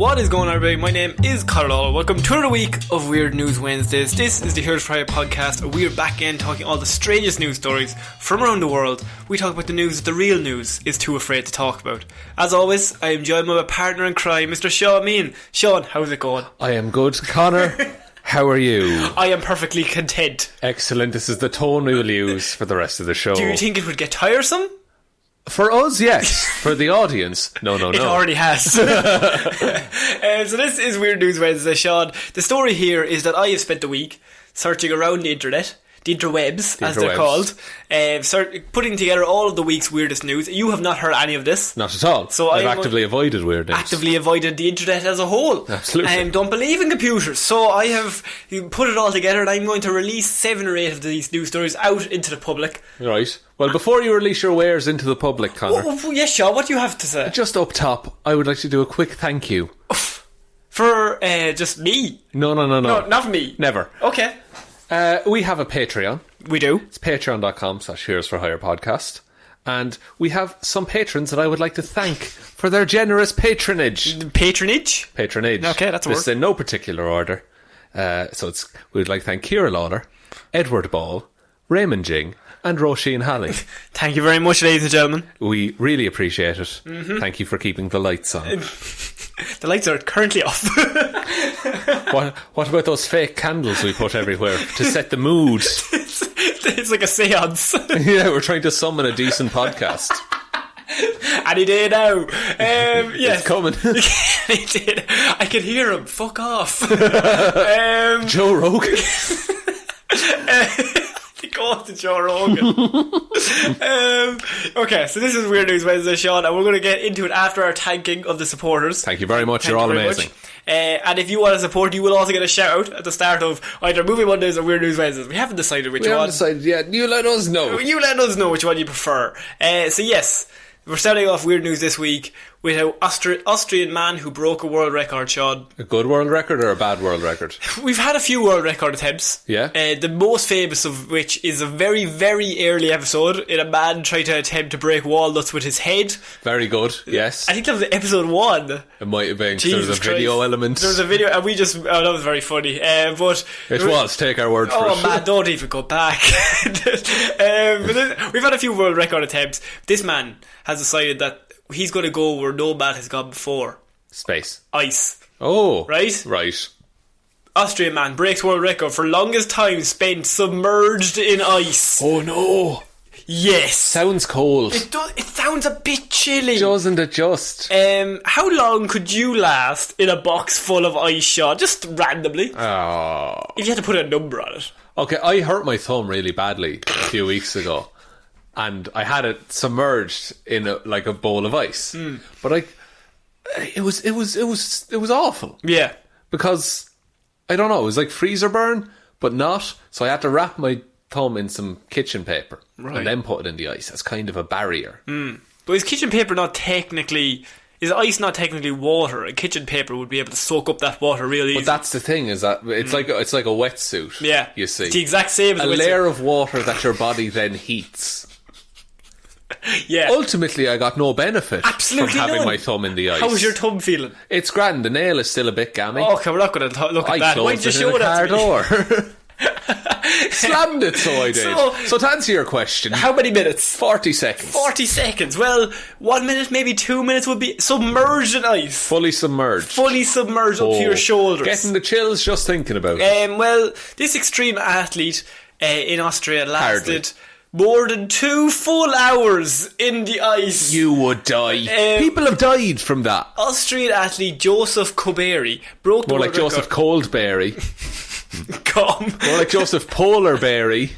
What is going on, everybody? My name is Conor. Welcome to another week of Weird News Wednesdays. This is the Here's Friday podcast, where we are back in talking all the strangest news stories from around the world. We talk about the news that the real news is too afraid to talk about. As always, I am joined by my partner in crime, Mr. Sean Mean. Sean, how's it going? I am good. Connor, how are you? I am perfectly content. Excellent. This is the tone we will use for the rest of the show. Do you think it would get tiresome? For us, yes. For the audience, no. It already has. So this is Weird News Wednesday, Sean. The story here is that I have spent the week searching around the internet, the interwebs, as they're called, putting together all of the week's weirdest news. You have not heard any of this. Not at all. So I've actively avoided weird news. Actively avoided the internet as a whole. Absolutely. Don't believe in computers. So I have put it all together, and I'm going to release 7 or 8 of these news stories out into the public. Right. Well, before you release your wares into the public, Connor. Yes, Sean, what do you have to say? Just up top, I would like to do a quick thank you. For just me? No. No, not me. Never. Okay. We have a Patreon. We do. It's patreon.com/Here's for Hire podcast. And we have some patrons that I would like to thank for their generous patronage. Patronage? Patronage. Okay, that's a word. This is in no particular order. We would like to thank Ciara Lawler, Edward Ball, Raymond Jing, and Roisin Halley. Thank you very much, ladies and gentlemen. We really appreciate it. Mm-hmm. Thank you for keeping the lights on. The lights are currently off. What about those fake candles we put everywhere to set the mood? It's like a seance. Yeah, we're trying to summon a decent podcast. Any day now. Yes. It's coming. He did. I can hear him. Fuck off. Joe Rogan. Go to Joe Rogan. Okay, so this is Weird News Wednesday, Sean, and we're going to get into it after our thanking of the supporters. Thank you very much. You're all amazing. And if you want to support, you will also get a shout out at the start of either Movie Mondays or Weird News Wednesdays. We haven't decided which one. We haven't decided yet. You let us know. You let us know which one you prefer. So yes, we're starting off Weird News this week with an Austrian man who broke a world record, Sean. A good world record or a bad world record? We've had a few world record attempts. Yeah. The most famous of which is a very, very early episode in a man trying to attempt to break walnuts with his head. Very good, yes. I think that was episode 1. It might have been. There was a video element. There was a video, and we just... Oh, that was very funny. But it was. Take our word for it. Oh, man, don't even go back. We've had a few world record attempts. This man has decided that he's going to go where no man has gone before. Space. Ice. Oh. Right? Right. Austrian man breaks world record for longest time spent submerged in ice. Oh no. Yes. Sounds cold. It sounds a bit chilly. Doesn't it just? How long could you last in a box full of ice, Sean? Just randomly. Oh. If you had to put a number on it. Okay, I hurt my thumb really badly a few weeks ago. And I had it submerged in a bowl of ice. But it was awful. Yeah. Because, I don't know, it was like freezer burn, but not. So I had to wrap my thumb in some kitchen paper. Right. And then put it in the ice as kind of a barrier. But is kitchen paper not technically... Is ice not technically water? A kitchen paper would be able to soak up that water really easy. But that's the thing, is that it's like a wetsuit. Yeah. You see. It's the exact same as a layer of water that your body then heats. Yeah. Ultimately, I got no benefit Absolutely from having none. my thumb in the ice. How was your thumb feeling? It's grand. The nail is still a bit gammy. Okay, we're not going to look at that. Why did you show that to me? Door. Slammed it, so I did. So to answer your question, how many minutes? 40 seconds. 40 seconds. Well, 1 minute, maybe 2 minutes would be submerged in ice. Fully submerged. Fully submerged up to your shoulders. Getting the chills just thinking about it. Well, this extreme athlete in Austria lasted more than 2 full hours in the ice. You would die. People have died from that. Austrian athlete Joseph Koberi broke the More world like Joseph Coldberry. More like Joseph Polarberry.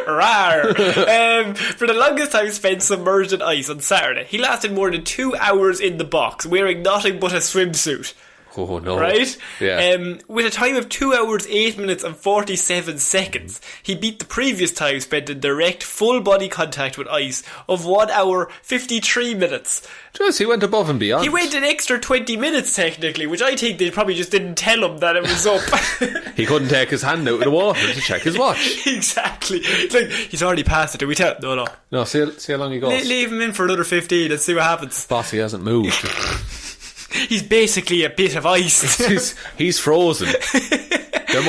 Rawr. For the longest time spent submerged in ice on Saturday, he lasted more than 2 hours in the box, wearing nothing but a swimsuit. Oh no. Right? Yeah. With a time of 2 hours, 8 minutes and 47 seconds, he beat the previous time spent in direct full body contact with ice of 1 hour 53 minutes. Just, he went above and beyond. He went an extra 20 minutes technically, which I think they probably just didn't tell him that it was up. He couldn't take his hand out of the water to check his watch. Exactly. It's like, he's already passed it. Do we tell? No. No, see how long he goes. Leave him in for another 15 and see what happens. Boss, he hasn't moved. He's basically a bit of ice. He's frozen.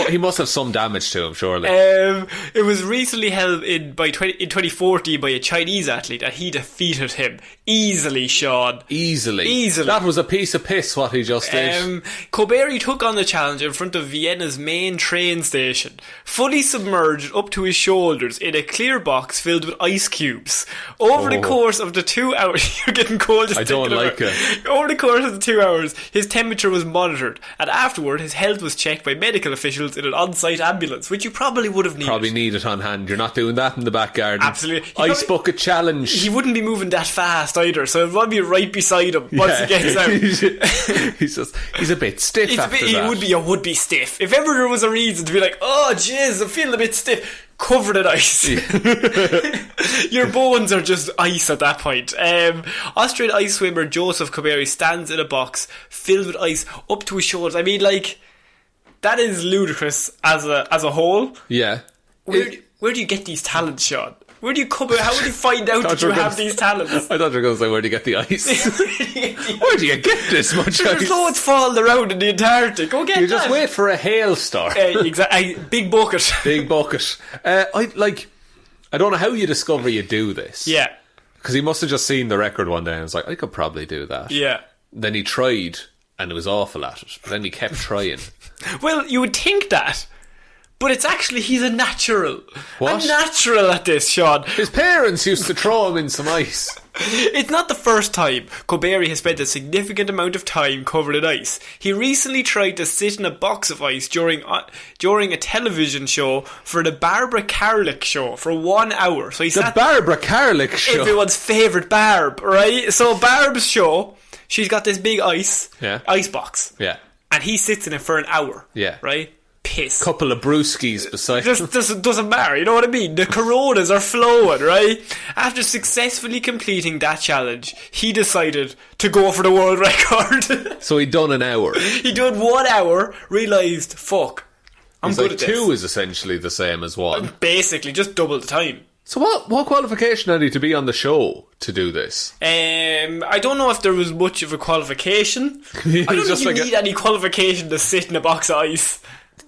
He must have some damage to him, surely. It was recently held in 2014 by a Chinese athlete, and he defeated him easily, Sean. Easily. That was a piece of piss, what he just did. Koberi took on the challenge in front of Vienna's main train station, fully submerged up to his shoulders in a clear box filled with ice cubes. Over the course of the 2 hours... You're getting cold just I don't like it. Over the course of the 2 hours, his temperature was monitored, and afterward his health was checked by medical officials in an on-site ambulance, which you probably would have needed. Probably need it on hand. You're not doing that in the back garden. Absolutely. Ice bucket challenge. He wouldn't be moving that fast either, so it would be right beside him once he gets out. he's a bit stiff after that. He would be stiff. If ever there was a reason to be like, oh jeez, I'm feeling a bit stiff, covered in ice. Your bones are just ice at that point. Austrian ice swimmer Joseph Koberi stands in a box filled with ice up to his shoulders. I mean, like, that is ludicrous as a whole. Yeah. Where do you get these talents, Sean? Where do you come out? How would you find out that you have these talents? I thought you were going to say, where do you get the ice? Where do you get this much ice? There's loads falling around in the Antarctic. Go get that. You just wait for a hailstorm. Exactly. Big bucket. Big bucket. I don't know how you discover you do this. Yeah. Because he must have just seen the record one day and was like, I could probably do that. Yeah. Then he tried and it was awful at it. But then he kept trying. Well, you would think that. But it's actually, he's a natural. What? A natural at this, Sean. His parents used to throw him in some ice. It's not the first time Koberi has spent a significant amount of time covered in ice. He recently tried to sit in a box of ice during a television show for the Barbara Carlick show for 1 hour. So he sat Barbara Carlick show? Everyone's favourite Barb, right? So Barb's show, she's got this big ice box. Yeah. And he sits in it for an hour. Yeah. Right? Piss. Couple of brewskis beside him. Just doesn't matter, you know what I mean? The coronas are flowing, right? After successfully completing that challenge, he decided to go for the world record. So he'd done an hour. He done 1 hour, realised, fuck, I'm good at this. 2 is essentially the same as 1. Basically, just double the time. So what qualification had he to be on the show to do this? I don't know if there was much of a qualification. I don't think you need any qualification to sit in a box of ice.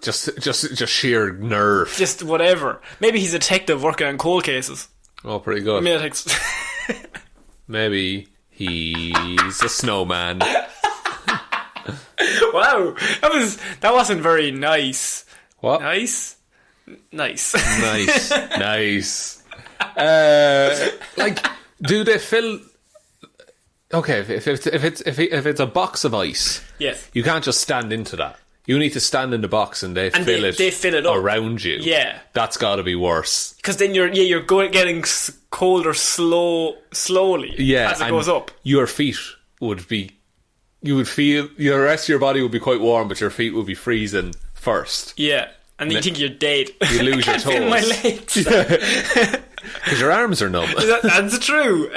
Just sheer nerve. Just whatever. Maybe he's a detective working on cold cases. Oh, pretty good. Maybe he's a snowman. Wow, that wasn't very nice. What? Nice. Nice. Do they fill? Okay, if it's a box of ice, yes, you can't just stand into that. You need to stand in the box and they fill it up around you. Yeah, that's got to be worse. Because then you're getting colder slowly. Yeah, as it goes up. Your feet would be. You would feel the rest of your body would be quite warm, but your feet would be freezing first. Yeah, and then you think you're dead. You lose your toes. Feel my legs. Because your arms are numb. That's true.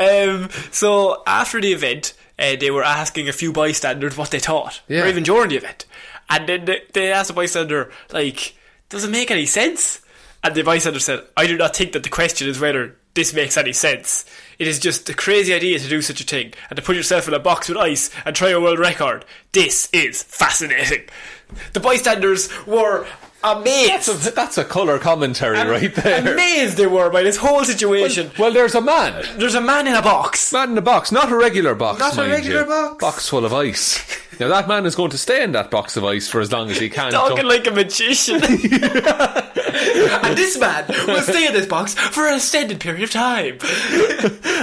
So after the event, they were asking a few bystanders what they thought, or even during the event. And then they asked the bystander, like, does it make any sense? And the bystander said, I do not think that the question is whether this makes any sense. It is just a crazy idea to do such a thing and to put yourself in a box with ice and try a world record. This is fascinating. The bystanders were amazed. That's a colour commentary right there. Amazed they were by this whole situation. Well, there's a man. There's a man in a box. Man in a box, not a regular box. Not a regular box. Box full of ice. Now that man is going to stay in that box of ice for as long as he can. Talking like a magician. And this man will stay in this box for an extended period of time.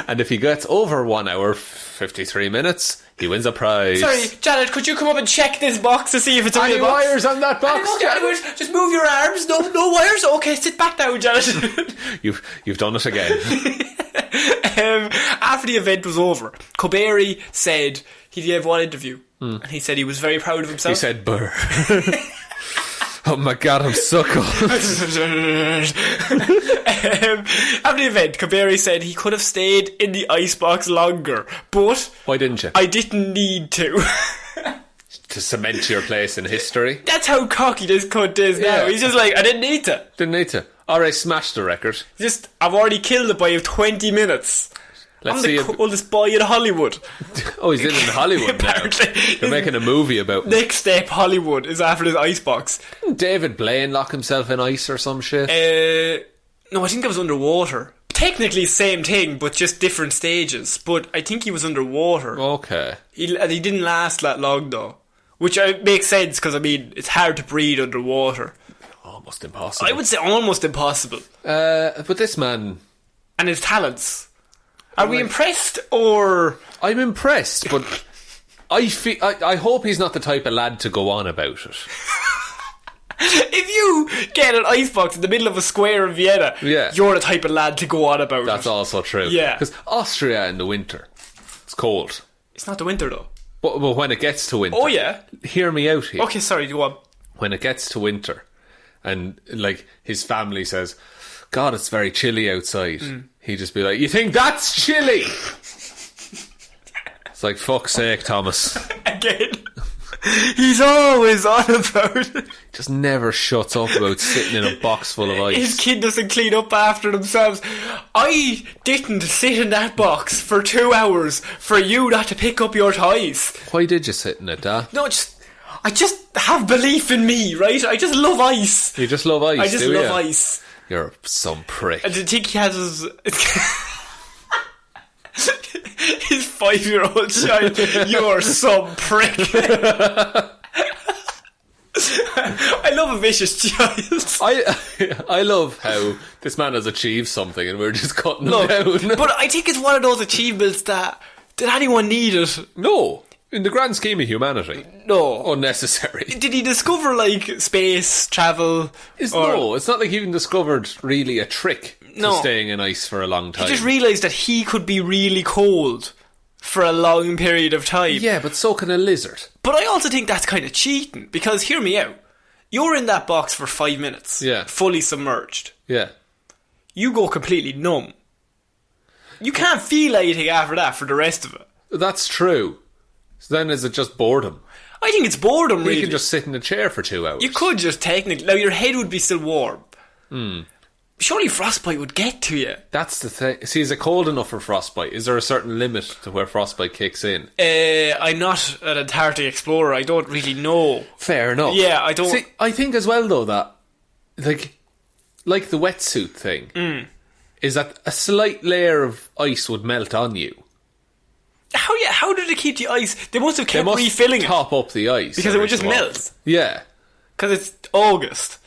And if he gets over 1 hour 53 minutes, he wins a prize. Sorry, Janet, could you come up and check this box to see if it's any wires on that box? Janet? Just move your arms. No wires. Okay, sit back down, Janet. You've done it again. After the event was over, Koberi said he gave one interview, and he said he was very proud of himself. He said, "Burr." Oh my god, I'm so cold. After the event, Koberi said he could have stayed in the icebox longer, but why didn't you? I didn't need to. To cement your place in history. That's how cocky this cunt is now. He's just like, I didn't need to. Alright, smashed the record. I've already killed it by 20 minutes. Let's I'm see. the coolest boy in Hollywood. Oh, he's in Hollywood now. Apparently. They're making a movie about him. Next step, Hollywood, is after this icebox. David Blaine lock himself in ice or some shit. No, I think that was underwater. Technically same thing, but just different stages. But I think he was underwater. Okay. He didn't last that long though. Which makes sense, because I mean, it's hard to breathe underwater. Almost impossible. I would say almost impossible. But this man... And his talents. Are we impressed, or... I'm impressed, but I hope he's not the type of lad to go on about it. If you get an icebox in the middle of a square in Vienna, Yeah. you're the type of lad to go on about it. That's also true. Yeah. Because Austria in the winter, it's cold. It's not the winter though. But when it gets to winter... Oh yeah. Hear me out here. Okay, sorry, go on. When it gets to winter, and like his family says, God, it's very chilly outside. He'd just be like, you think that's chilly? It's like, fuck's sake, Thomas. Again. He's always on about it. Just never shuts up about sitting in a box full of ice. His kid doesn't clean up after themselves. I didn't sit in that box for 2 hours for you not to pick up your toys. Why did you sit in it, Dad? No, I just have belief in me, right? I just love ice. You just love ice, I just do love you? ice. You're some prick. And to think he has his 5-year-old child. You're some prick. I love a vicious child. I love how this man has achieved something and we're just cutting him down. But I think it's one of those achievements that... Did anyone need it? No. In the grand scheme of humanity. No. Unnecessary. Did he discover, like, space, travel? No, it's not like he even discovered really a trick to No. staying in ice for a long time. He just realised that he could be really cold for a long period of time. Yeah, but so can a lizard. But I also think that's kind of cheating, because hear me out. You're in that box for 5 minutes. Yeah. Fully submerged. Yeah. You go completely numb. You can't feel anything after that for the rest of it. That's true. So then is it just boredom? I think it's boredom, really. You can just sit in a chair for 2 hours. You could just technically... Now, your head would be still warm. Surely frostbite would get to you. That's the thing. See, is it cold enough for frostbite? Is there a certain limit to where frostbite kicks in? I'm not an Antarctic explorer. I don't really know. Fair enough. Yeah, I don't... See, I think as well, though, that like the wetsuit thing, is that a slight layer of ice would melt on you. How did it keep the ice? They must have They kept must refilling it. top up the ice. Because it would every just so melt. often. Yeah. Because it's August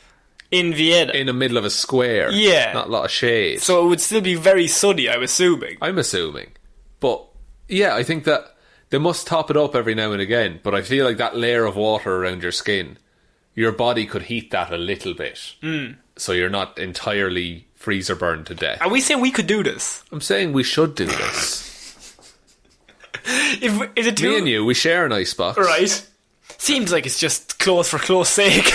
in Vienna. In the middle of a square. Yeah. Not a lot of shade. So it would still be very sunny, I'm assuming. I'm assuming. But, yeah, I think that they must top it up every now and again. But I feel like that layer of water around your skin, your body could heat that a little bit. So you're not entirely freezer burned to death. Are we saying we could do this? I'm saying we should do this. Is it too... Me and you, we share an icebox. Right. Seems like it's just close for close sake.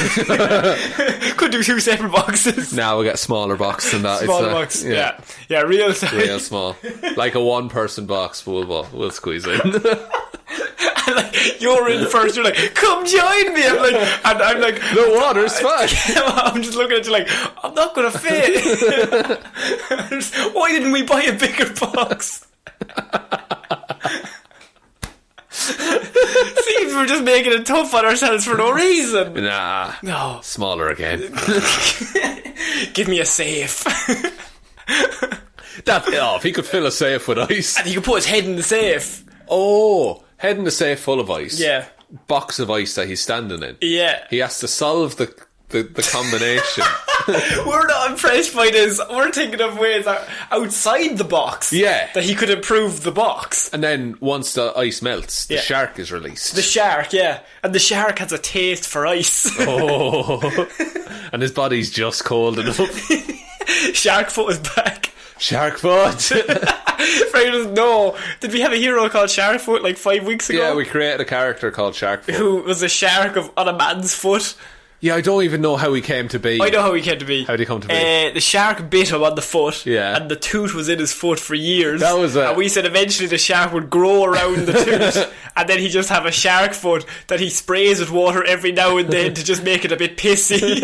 Could do 2 separate boxes. Now we get a smaller box than that. Small box. Yeah, real size. Real small. Like a 1-person box, but we'll squeeze in. And like, you're in first, you're like, come join me. I'm like, The water's fine. I'm just looking at you like, I'm not going to fit. Why didn't we buy a bigger box? Seems we're just making it tough on ourselves for no reason. Nah. No. Smaller again. Give me a safe. If he could fill a safe with ice. And he could put his head in the safe. Oh, head in the safe full of ice. Yeah. Box of ice that he's standing in. Yeah. He has to solve the combination. We're not impressed by this. We're thinking of ways outside the box. Yeah. That he could improve the box. And then once the ice melts, the Yeah. shark is released. The shark, yeah. And the shark has a taste for ice. Oh. And his body's just cold enough. Shark foot is back. Shark foot. Frank doesn't know. Did we have a hero called Sharkfoot like 5 weeks ago? Yeah, we created a character called Sharkfoot. Who was a shark on a man's foot. Yeah, I don't even know how he came to be. I know how he came to be. How did he come to be? The shark bit him on the foot. Yeah. And the tooth was in his foot for years. That was it. And we said eventually the shark would grow around the tooth. And then he'd just have a shark foot that he sprays with water every now and then to just make it a bit pissy.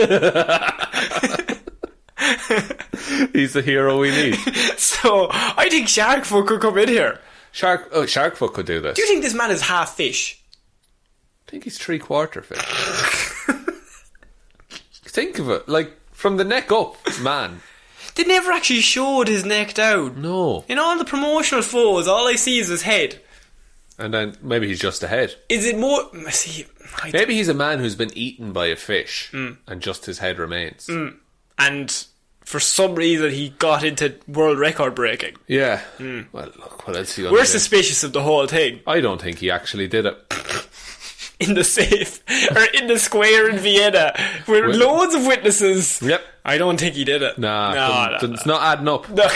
He's the hero we need. So, I think Sharkfoot could come in here. Sharkfoot could do this. Do you think this man is half fish? I think he's 3/4 fish. Think of it, like, from the neck up, man. They never actually showed his neck down. No. In all the promotional photos, all I see is his head. And then maybe he's just a head. Is it more... See, maybe he's a man who's been eaten by a fish and just his head remains. And for some reason he got into world record breaking. Yeah. Well, look, what else he We're suspicious of the whole thing. I don't think he actually did it. In the safe, or in the square in Vienna, with loads of witnesses. Yep. I don't think he did it. No, it's not adding up. Look,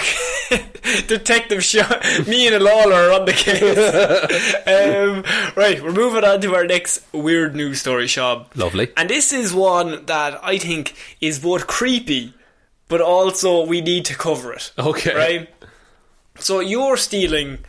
Detective me and Lawler are on the case. Right, we're moving on to our next weird news story, Sean. Lovely. And this is one that I think is both creepy, but also we need to cover it. Okay. Right? So you're stealing,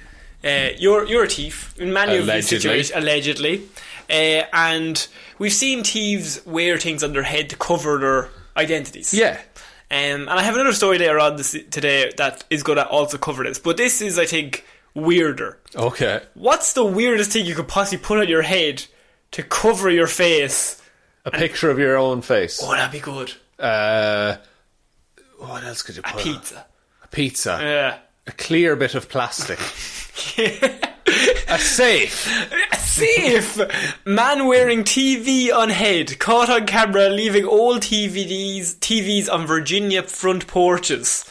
you're a thief in many of these situations, allegedly. And we've seen thieves wear things on their head to cover their identities. Yeah. And I have another story later on today that is going to also cover this. But this is, I think, weirder. Okay. What's the weirdest thing you could possibly put on your head to cover your face? A picture of your own face. Oh, that'd be good. What else could you put? A pizza. A pizza. Yeah. A clear bit of plastic. A safe. A safe. Man wearing TV on head, caught on camera leaving old TVs on Virginia front porches.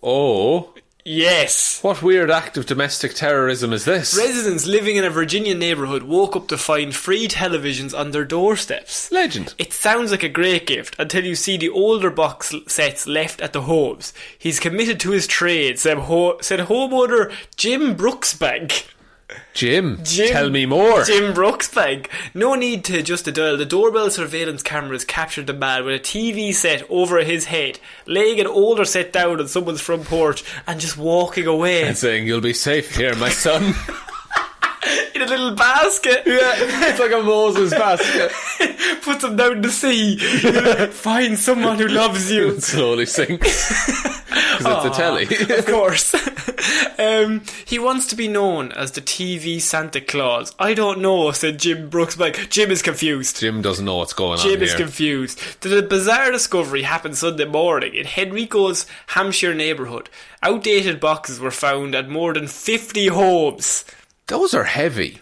Oh. Yes. What weird act of domestic terrorism is this? Residents living in a Virginia neighbourhood woke up to find free televisions on their doorsteps. Legend. It sounds like a great gift until you see the older box sets left at the homes. He's committed to his trade, said homeowner Jim Brooksbank. Jim, tell me more. Jim Brooksbank. No need to adjust the dial. The doorbell surveillance cameras captured the man with a TV set over his head, laying an older set down on someone's front porch and just walking away. And saying, "You'll be safe here, my son." In a little basket. Yeah, it's like a Moses basket. Puts him down to sea. Find someone who loves you. It slowly sinks. Because it's a telly. Of course. He wants to be known as the TV Santa Claus. I don't know, said Jim Brooksbank. Jim is confused. Jim doesn't know what's going on Jim here. is confused. The bizarre discovery happened Sunday morning in Henrico's Hampshire neighbourhood. Outdated boxes were found at more than 50 homes. Those are heavy.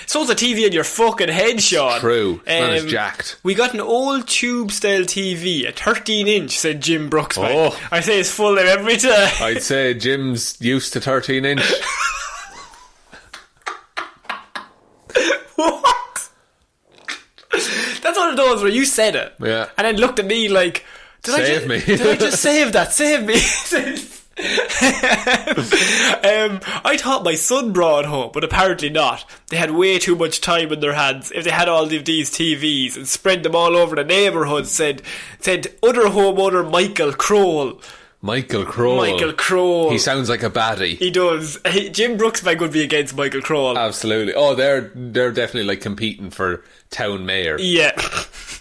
So's a TV in your fucking head, Sean. True. It's not as jacked. We got an old tube-style TV, a 13-inch, said Jim Brooksbank. Oh. I say it's full of every time. I'd say Jim's used to 13-inch. What? That's one of those where you said it. Yeah. And then looked at me like... Save me. Did I just save that? Save me. I thought my son brought home, but apparently not. They had way too much time in their hands. If they had all of these TVs and spread them all over the neighbourhood, said other homeowner Michael Kroll. Michael Kroll. He sounds like a baddie. He does. Jim Brooksbank would be against Michael Kroll. Absolutely. Oh, they're definitely like competing for town mayor. Yeah.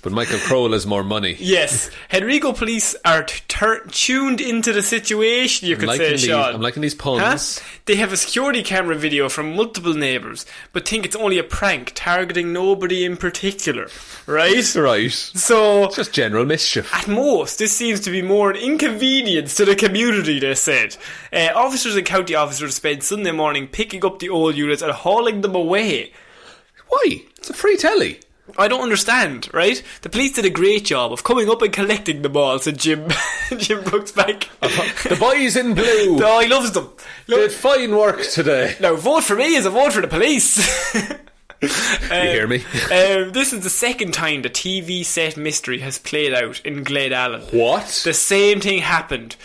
But Michael Kroll has more money. Yes. Henrico police are tuned into the situation, you could say, Sean. I'm liking these puns. Huh? They have a security camera video from multiple neighbours, but think it's only a prank targeting nobody in particular. Right? Right. So... It's just general mischief. At most, this seems to be more an inconvenience to the community, they said. Officers and county officers spent Sunday morning picking up the old units and hauling them away. Why? It's a free telly. I don't understand, right? The police did a great job of coming up and collecting them all, said Jim Brooksbank. The boys in blue. Oh, he loves them. Did fine work today. Now, vote for me is a vote for the police. You hear me? This is the second time the TV set mystery has played out in Glenallen. What? The same thing happened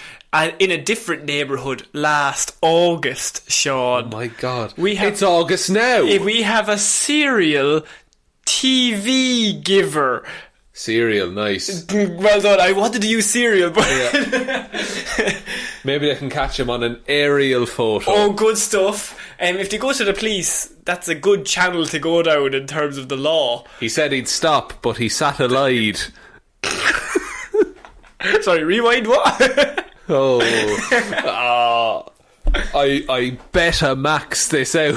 in a different neighbourhood last August, Sean. Oh my God. It's August now. We have a serial TV giver. Cereal, nice. Well done. I wanted to use cereal, but maybe they can catch him on an aerial photo. Oh, good stuff. If they go to the police, that's a good channel to go down in terms of the law. He said he'd stop, but he sat allied. Sorry, rewind what? I better max this out.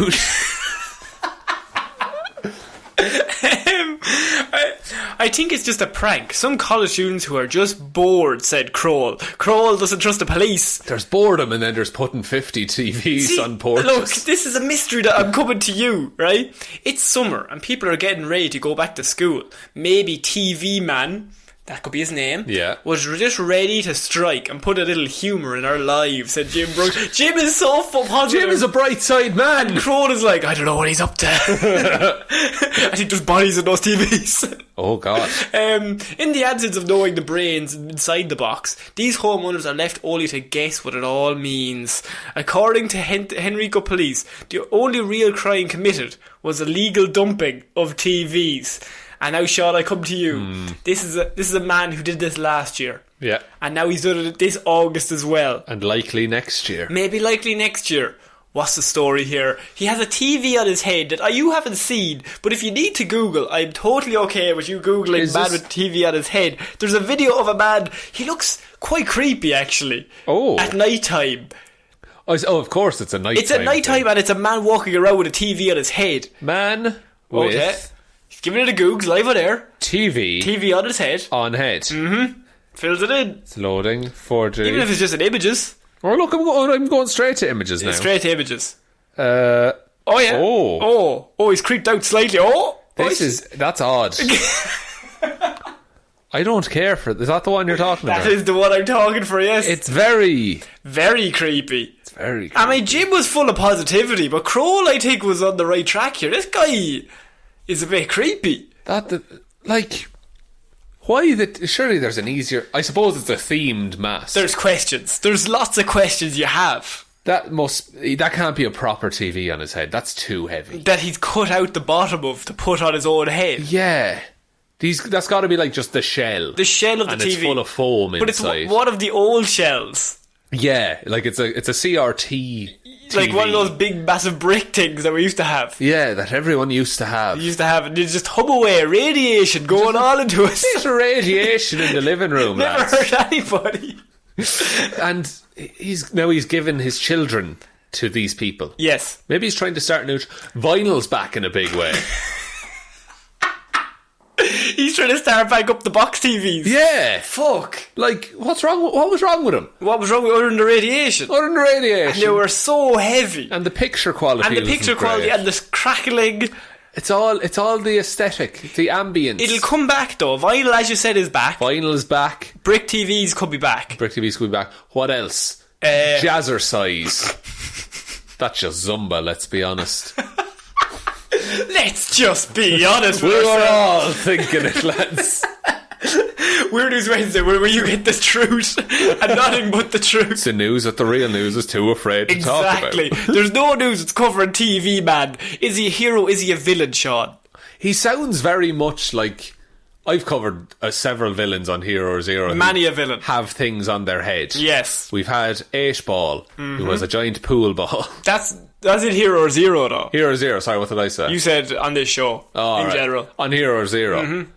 I think it's just a prank. Some college students who are just bored said Kroll. Kroll doesn't trust the police. There's boredom, and then there's putting 50 TVs on porches. Look, this is a mystery that I'm coming to you, right? It's summer and people are getting ready to go back to school. Maybe TV Man, that could be his name, was just ready to strike and put a little humour in our lives, said Jim Brooks. Jim is so positive. Jim is a bright side man. And Crone is like, I don't know what he's up to. I think there's bodies in those TVs. Oh God. In the absence of knowing the brains inside the box, these homeowners are left only to guess what it all means. According to Henrico police, the only real crime committed was illegal dumping of TVs. And now, Sean, I come to you. This is a man who did this last year. Yeah. And now he's done it this August as well. And likely next year. Maybe likely next year. What's the story here? He has a TV on his head that you haven't seen, but if you need to Google, I'm totally okay with you Googling man with TV on his head. There's a video of a man, he looks quite creepy actually. Oh. At night time. Oh, of course it's a night time. It's at night time and it's a man walking around with a TV on his head. Man with... He's giving it a Googs live on air. TV on his head. On head. Mm-hmm. Fills it in. It's loading. 4G. Even if it's just in images. Oh look, I'm going straight to images now. Straight to images. Oh yeah. Oh, he's creeped out slightly. That's odd. I don't care for it. Is that the one you're talking about? That is the one I'm talking for, yes. It's very creepy. It's very creepy. I mean, Jim was full of positivity, but Kroll, I think, was on the right track here. This guy is a bit creepy. Surely there's an easier... I suppose it's a themed mask. There's questions. There's lots of questions you have. That can't be a proper TV on his head. That's too heavy. That he's cut out the bottom of to put on his own head. Yeah. That's got to be like just the shell. The shell of the and TV. And it's full of foam inside. But it's one of the old shells. Yeah, like it's a CRT TV. Like one of those big massive brick things that we used to have. Yeah, that everyone used to have. And you just hum away, radiation going all into us. There's radiation in the living room, Never lads. hurt anybody. And he's given his children to these people. Yes. Maybe he's trying to start out vinyl's back in a big way. He's trying to start back up the box TVs. Yeah. Fuck. Like, what was wrong with him? What was wrong with other than the radiation? Other than the radiation. And they were so heavy. And the picture quality. And the crackling. It's all the aesthetic, the ambience. It'll come back though. Vinyl, as you said, is back. Vinyl is back. Brick TVs could be back. What else? Jazzercise. That's just Zumba, let's be honest. Let's just be honest with ourselves. We were all thinking it, lads. Weird News Wednesday, where you get the truth and nothing but the truth. It's the news that the real news is too afraid to talk about. Exactly. There's no news that's covering TV, man. Is he a hero? Is he a villain, Sean? He sounds very much like... I've covered several villains on Hero or Zero. Many a villain. Have things on their head. Yes. We've had 8-Ball, who was a giant pool ball. That's in Hero or Zero, though. Hero or Zero, sorry, what did I say? You said on this show, in general. On Hero or Zero.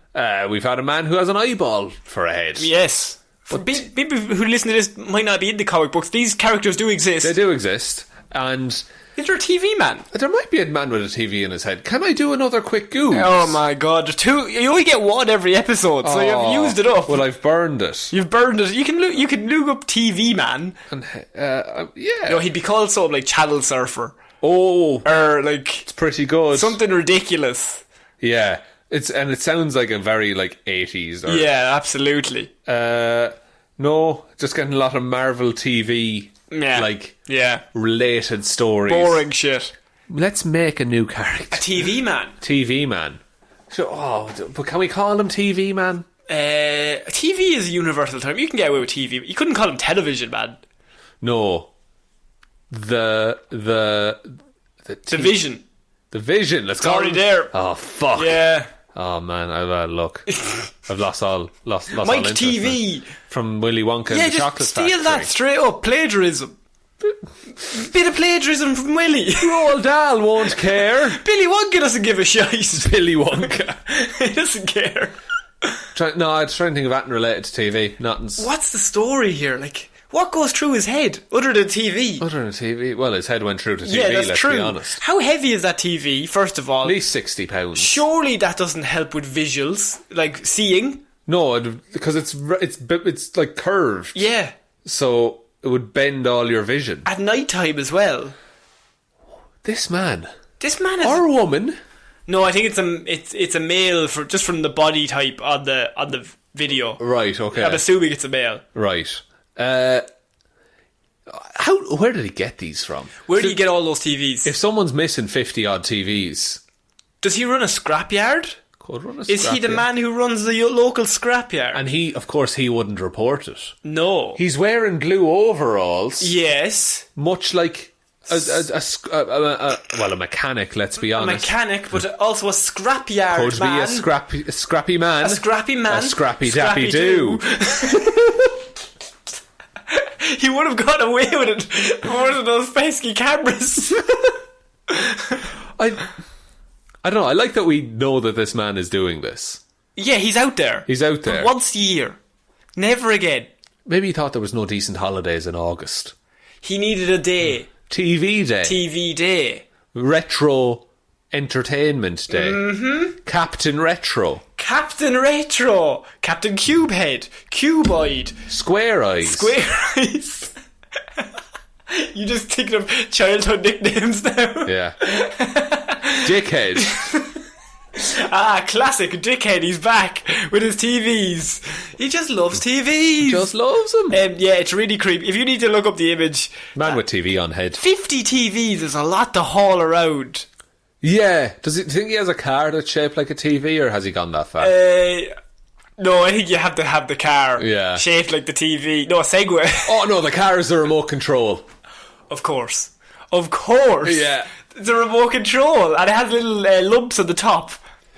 We've had a man who has an eyeball for a head. Yes. But people who listen to this might not be into comic books. These characters do exist. They do exist. And... Is there a TV man? There might be a man with a TV in his head. Can I do another quick Google? Oh my god, there's two. You only get one every episode, so you've used it up. Well, I've burned it. You've burned it. You can look up TV man. And, yeah. No, he'd be called something like Channel Surfer. Oh. Or like... It's pretty good. Something ridiculous. Yeah. It sounds like a very, 80s. Or, yeah, absolutely. No, just getting a lot of Marvel TV... Yeah. related stories. Boring shit. Let's make a new character. A TV man. TV man. So, but can we call him TV man? TV is a universal term. You can get away with TV. You couldn't call him television man. No. The Vision. The Vision. Let's call it there. Oh fuck. Yeah. Oh man, look. I've lost all Mike TV from Willy Wonka and the Chocolate Factory. Steal that straight up. Plagiarism. Bit of plagiarism from Willy. Roald Dahl won't care. Billy Wonka doesn't give a shite. Billy Wonka. He doesn't care. No, I was trying to think of anything related to TV. Nothing's... What's the story here? Like, what goes through his head other than TV? Other than TV? Well, his head went through to TV, Yeah, that's let's true. be honest. How heavy is that TV, first of all? At least £60. Surely that doesn't help with visuals, like seeing. No, because it's like curved. Yeah. So it would bend all your vision. At night time as well. This man. This man is... Or a woman. No, I think it's a male for just from the body type on the video. Right, okay. I'm assuming it's a male. Right. Where did he get these from? Where do you get all those TVs? If someone's missing 50 odd TVs, does he run a scrapyard? could run a Is he the man who runs the local scrapyard? And of course, he wouldn't report it. No. He's wearing blue overalls. Yes. Much like a mechanic. Let's be honest. A mechanic, but also a scrapyard Could man. be a scrappy man. A scrappy man. A scrappy dappy do. He would have got away with it more than those pesky cameras. I don't know. I like that we know that this man is doing this. Yeah, he's out there. He's out there. But once a year. Never again. Maybe he thought there was no decent holidays in August. He needed a day. TV day. TV day. Retro Entertainment Day. Mm-hmm. Captain Retro. Captain Retro. Captain Cubehead. Cuboid. Square Eyes. Square Eyes. You just thinking of childhood nicknames now. Yeah. Dickhead. Classic Dickhead. He's back with his TVs. He just loves TVs. Just loves them. Yeah, it's really creepy. If you need to look up the image, Man with TV on head. 50 TVs is a lot to haul around. Yeah. Do you think he has a car that's shaped like a TV, or has he gone that far? No, I think you have to have the car shaped like the TV. No, a Segway. Oh no, the car is the remote control. Of course. Yeah. It's a remote control, and it has little lumps at the top.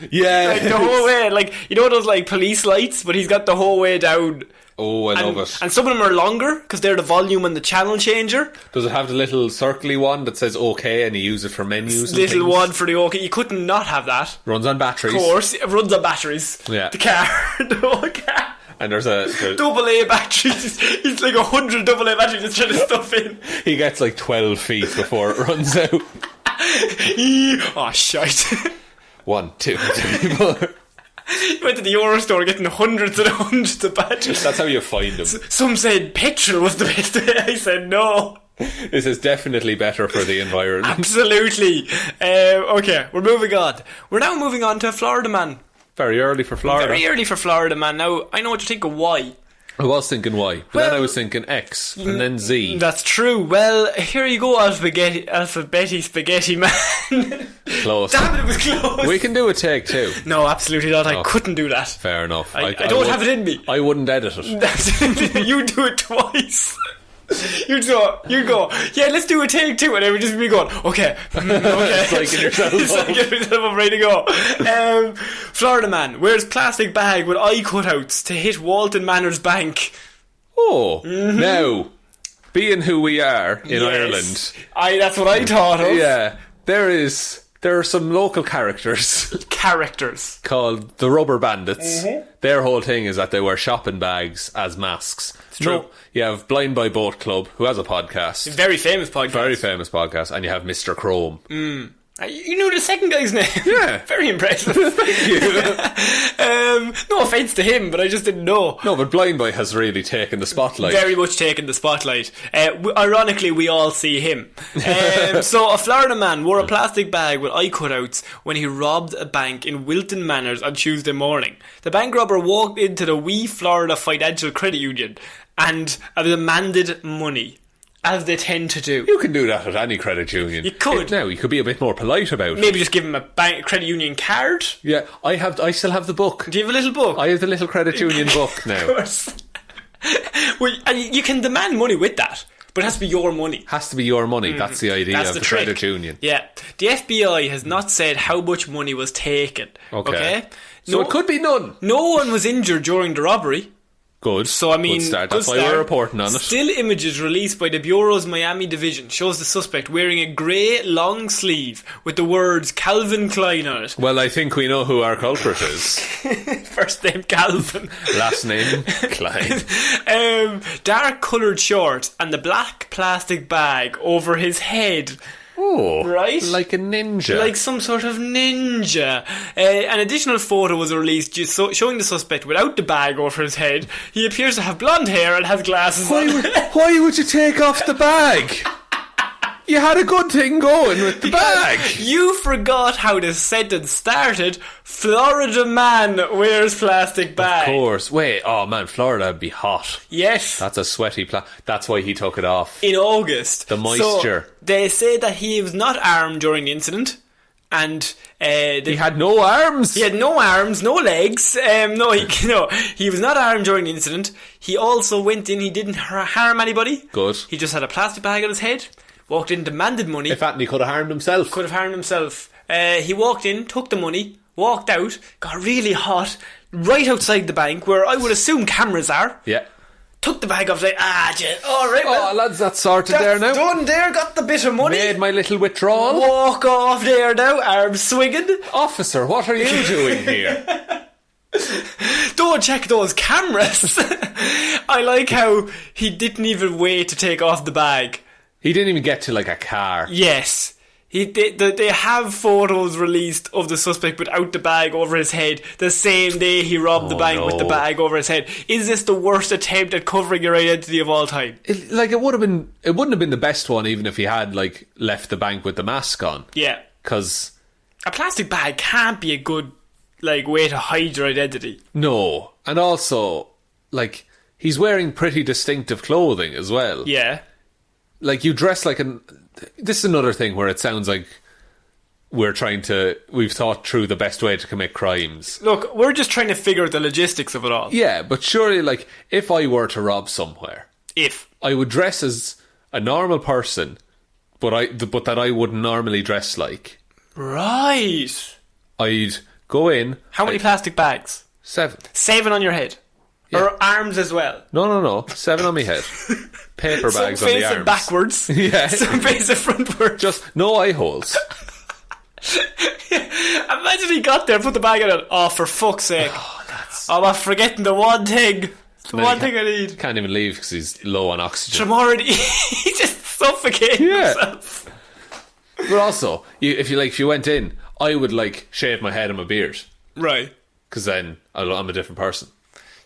Yeah. Like the whole way, like, you know those like police lights, but he's got the whole way down. Oh, I love it. And some of them are longer because they're the volume and the channel changer. Does it have the little circly one that says OK and you use it for menus? Little things? one for the OK. You couldn't not have that. Runs on batteries. Of course, it runs on batteries. Yeah. The car, the whole car. And there's a double A batteries. He's like 100 double A batteries just trying to stuff in. He gets like 12 feet before it runs out. Oh shite. 1, 2, 3, 4. He went to the Euro store getting hundreds and hundreds of batteries. That's how you find them. Some said petrol was the best way. I said no. This is definitely better for the environment. Absolutely. Okay, we're moving on. We're now moving on to Florida Man. Very early for Florida. Very early for Florida Man. Now, I know what you think of Y. I was thinking Y, but then I was thinking X, and then Z. That's true. Well, here you go, Alphabetti Spaghetti Man. Close. Damn it, it was close. We can do a take two. No, absolutely not. I couldn't do that. Fair enough. I don't have it in me. I wouldn't edit it. You do it twice. You'd go, yeah, let's do a take two, and then we'd just be going, okay. Psyching yourself up. Psyching yourself up, ready to go. Florida Man wears plastic bag with eye cutouts to hit Walton Manor's bank. Oh, now, being who we are in Ireland. That's what I thought of. Yeah, there are some local characters called the Rubber Bandits. Mm-hmm. Their whole thing is that they wear shopping bags as masks. It's true. No, you have Blind Boy Boat Club, who has a podcast. Very famous podcast. And you have Mr. Chrome. You knew the second guy's name. Yeah. Very impressive. Thank you. No offence to him, but I just didn't know. No, but Blind Boy has really taken the spotlight. Very much taken the spotlight. Ironically, we all see him. So a Florida man wore a plastic bag with eye cutouts when he robbed a bank in Wilton Manors on Tuesday morning. The bank robber walked into the Wee Florida Financial Credit Union and demanded money. As they tend to do. You can do that at any credit union. You could. Now, you could be a bit more polite about it. Maybe just give him a credit union card. Yeah, I still have the book. Do you have a little book? I have the little credit union book now. Of course. Well, and you can demand money with that, but it has to be your money. Has to be your money. That's the idea of the credit union. Yeah. The FBI has not said how much money was taken. Okay? So it could be none. No one was injured during the robbery. Good. So, I mean, good start. good That's why start. we're reporting on it. Still images released by the Bureau's Miami division shows the suspect wearing a grey long sleeve with the words Calvin Klein on it. Well, I think we know who our culprit is. First name Calvin. Last name Klein. Dark coloured shorts and the black plastic bag over his head. Oh, right? Like a ninja. Like some sort of ninja. An additional photo was released showing the suspect without the bag over his head. He appears to have blonde hair and has glasses on. Why would you take off the bag? You had a good thing going with the bag. You forgot how the sentence started. Florida man wears plastic bag. Of course. Wait, oh man, Florida would be hot. Yes. That's a sweaty that's why he took it off. In August. The moisture. So they say that he was not armed during the incident. And he had no arms. He had no arms, no legs. He was not armed during the incident. He also went in. He didn't harm anybody. Good. He just had a plastic bag on his head. Walked in, demanded money. In fact, he could have harmed himself. He walked in, took the money, walked out, got really hot, right outside the bank where I would assume cameras are. Yeah. Took the bag off, like, alright, well, lads, that's sorted there now. Done there, got the bit of money. Made my little withdrawal. Walk off there now, arms swinging. Officer, what are you doing here? Don't check those cameras. I like how he didn't even wait to take off the bag. He didn't even get to like a car. Yes. They have photos released of the suspect without the bag over his head the same day he robbed the bank with the bag over his head. Is this the worst attempt at covering your identity of all time? It wouldn't have been the best one even if he had like left the bank with the mask on. Yeah. Because a plastic bag can't be a good like way to hide your identity. No. And also, like, he's wearing pretty distinctive clothing as well. Yeah. Like, you dress like this is another thing where it sounds like we've thought through the best way to commit crimes. Look, we're just trying to figure out the logistics of it all. Yeah, but surely, like, if I were to rob somewhere, I would dress as a normal person, but that I wouldn't normally dress like. Right. I'd go in. How many plastic bags? 7. 7 on your head? Yeah. Or arms as well? No. 7 on my head. Paper bags on the arms. Some face it backwards. Yeah. Some face it frontwards. Just no eye holes. Imagine he got there, put the bag in it. Oh, for fuck's sake. I'm forgetting the one thing. The one thing I need. Can't even leave because he's low on oxygen. He's just suffocating himself. But also, if you went in, I would like shave my head and my beard. Right. Because then I'm a different person.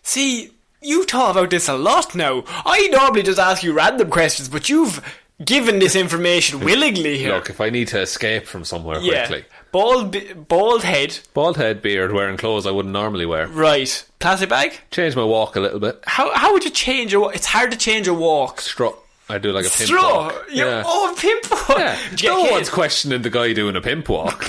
See, you thought about this a lot now. I normally just ask you random questions, but you've given this information willingly here. Look, if I need to escape from somewhere quickly. Bald head, beard, wearing clothes I wouldn't normally wear. Right. Plastic bag? Change my walk a little bit. How would you change your walk? It's hard to change a walk. Strut. I do like a pimp walk. A pimp walk? Yeah. No one's questioning the guy doing a pimp walk.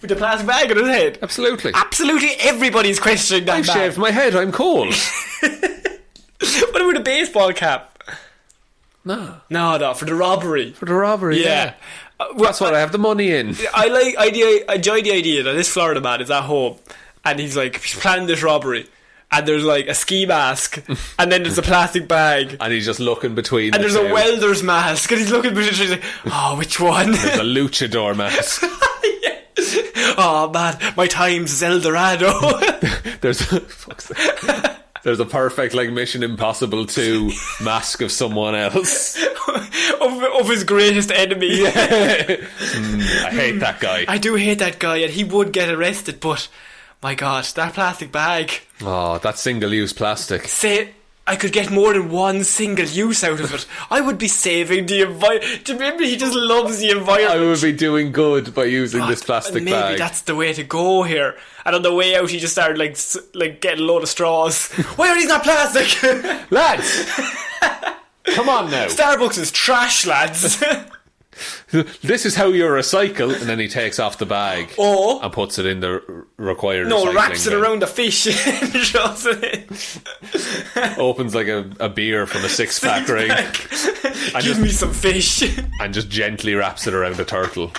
With the plastic bag on his head? Absolutely everybody's questioning that. I've shaved my head, I'm cold. What about a baseball cap? No, for the robbery. Yeah. That's what I have the money in. I enjoy the idea that this Florida man is at home and he's planning this robbery. And there's like a ski mask, and then there's a plastic bag, and he's just looking between. And there's a welder's mask, and he's looking between. He's like, "Oh, which one?" There's a luchador mask. Yeah. Oh man, my time's is El Dorado. There's a perfect like Mission Impossible 2 mask of someone else, of his greatest enemy. Yeah. I hate that guy. I do hate that guy, and he would get arrested, but. My God, that plastic bag. Oh, that single-use plastic. Say, I could get more than one single use out of it. I would be saving the environment. Do you remember he just loves the environment? I would be doing good by using this plastic bag. Maybe that's the way to go here. And on the way out, he just started like getting a load of straws. Why are these not plastic? Lads! Come on now. Starbucks is trash, lads. This is how you recycle, and then he takes off the bag and puts it in the required recycling wraps it bin. around the fish and shoves it in. Opens like a beer from a 6-pack ring. Give me some fish. And just gently wraps it around a turtle.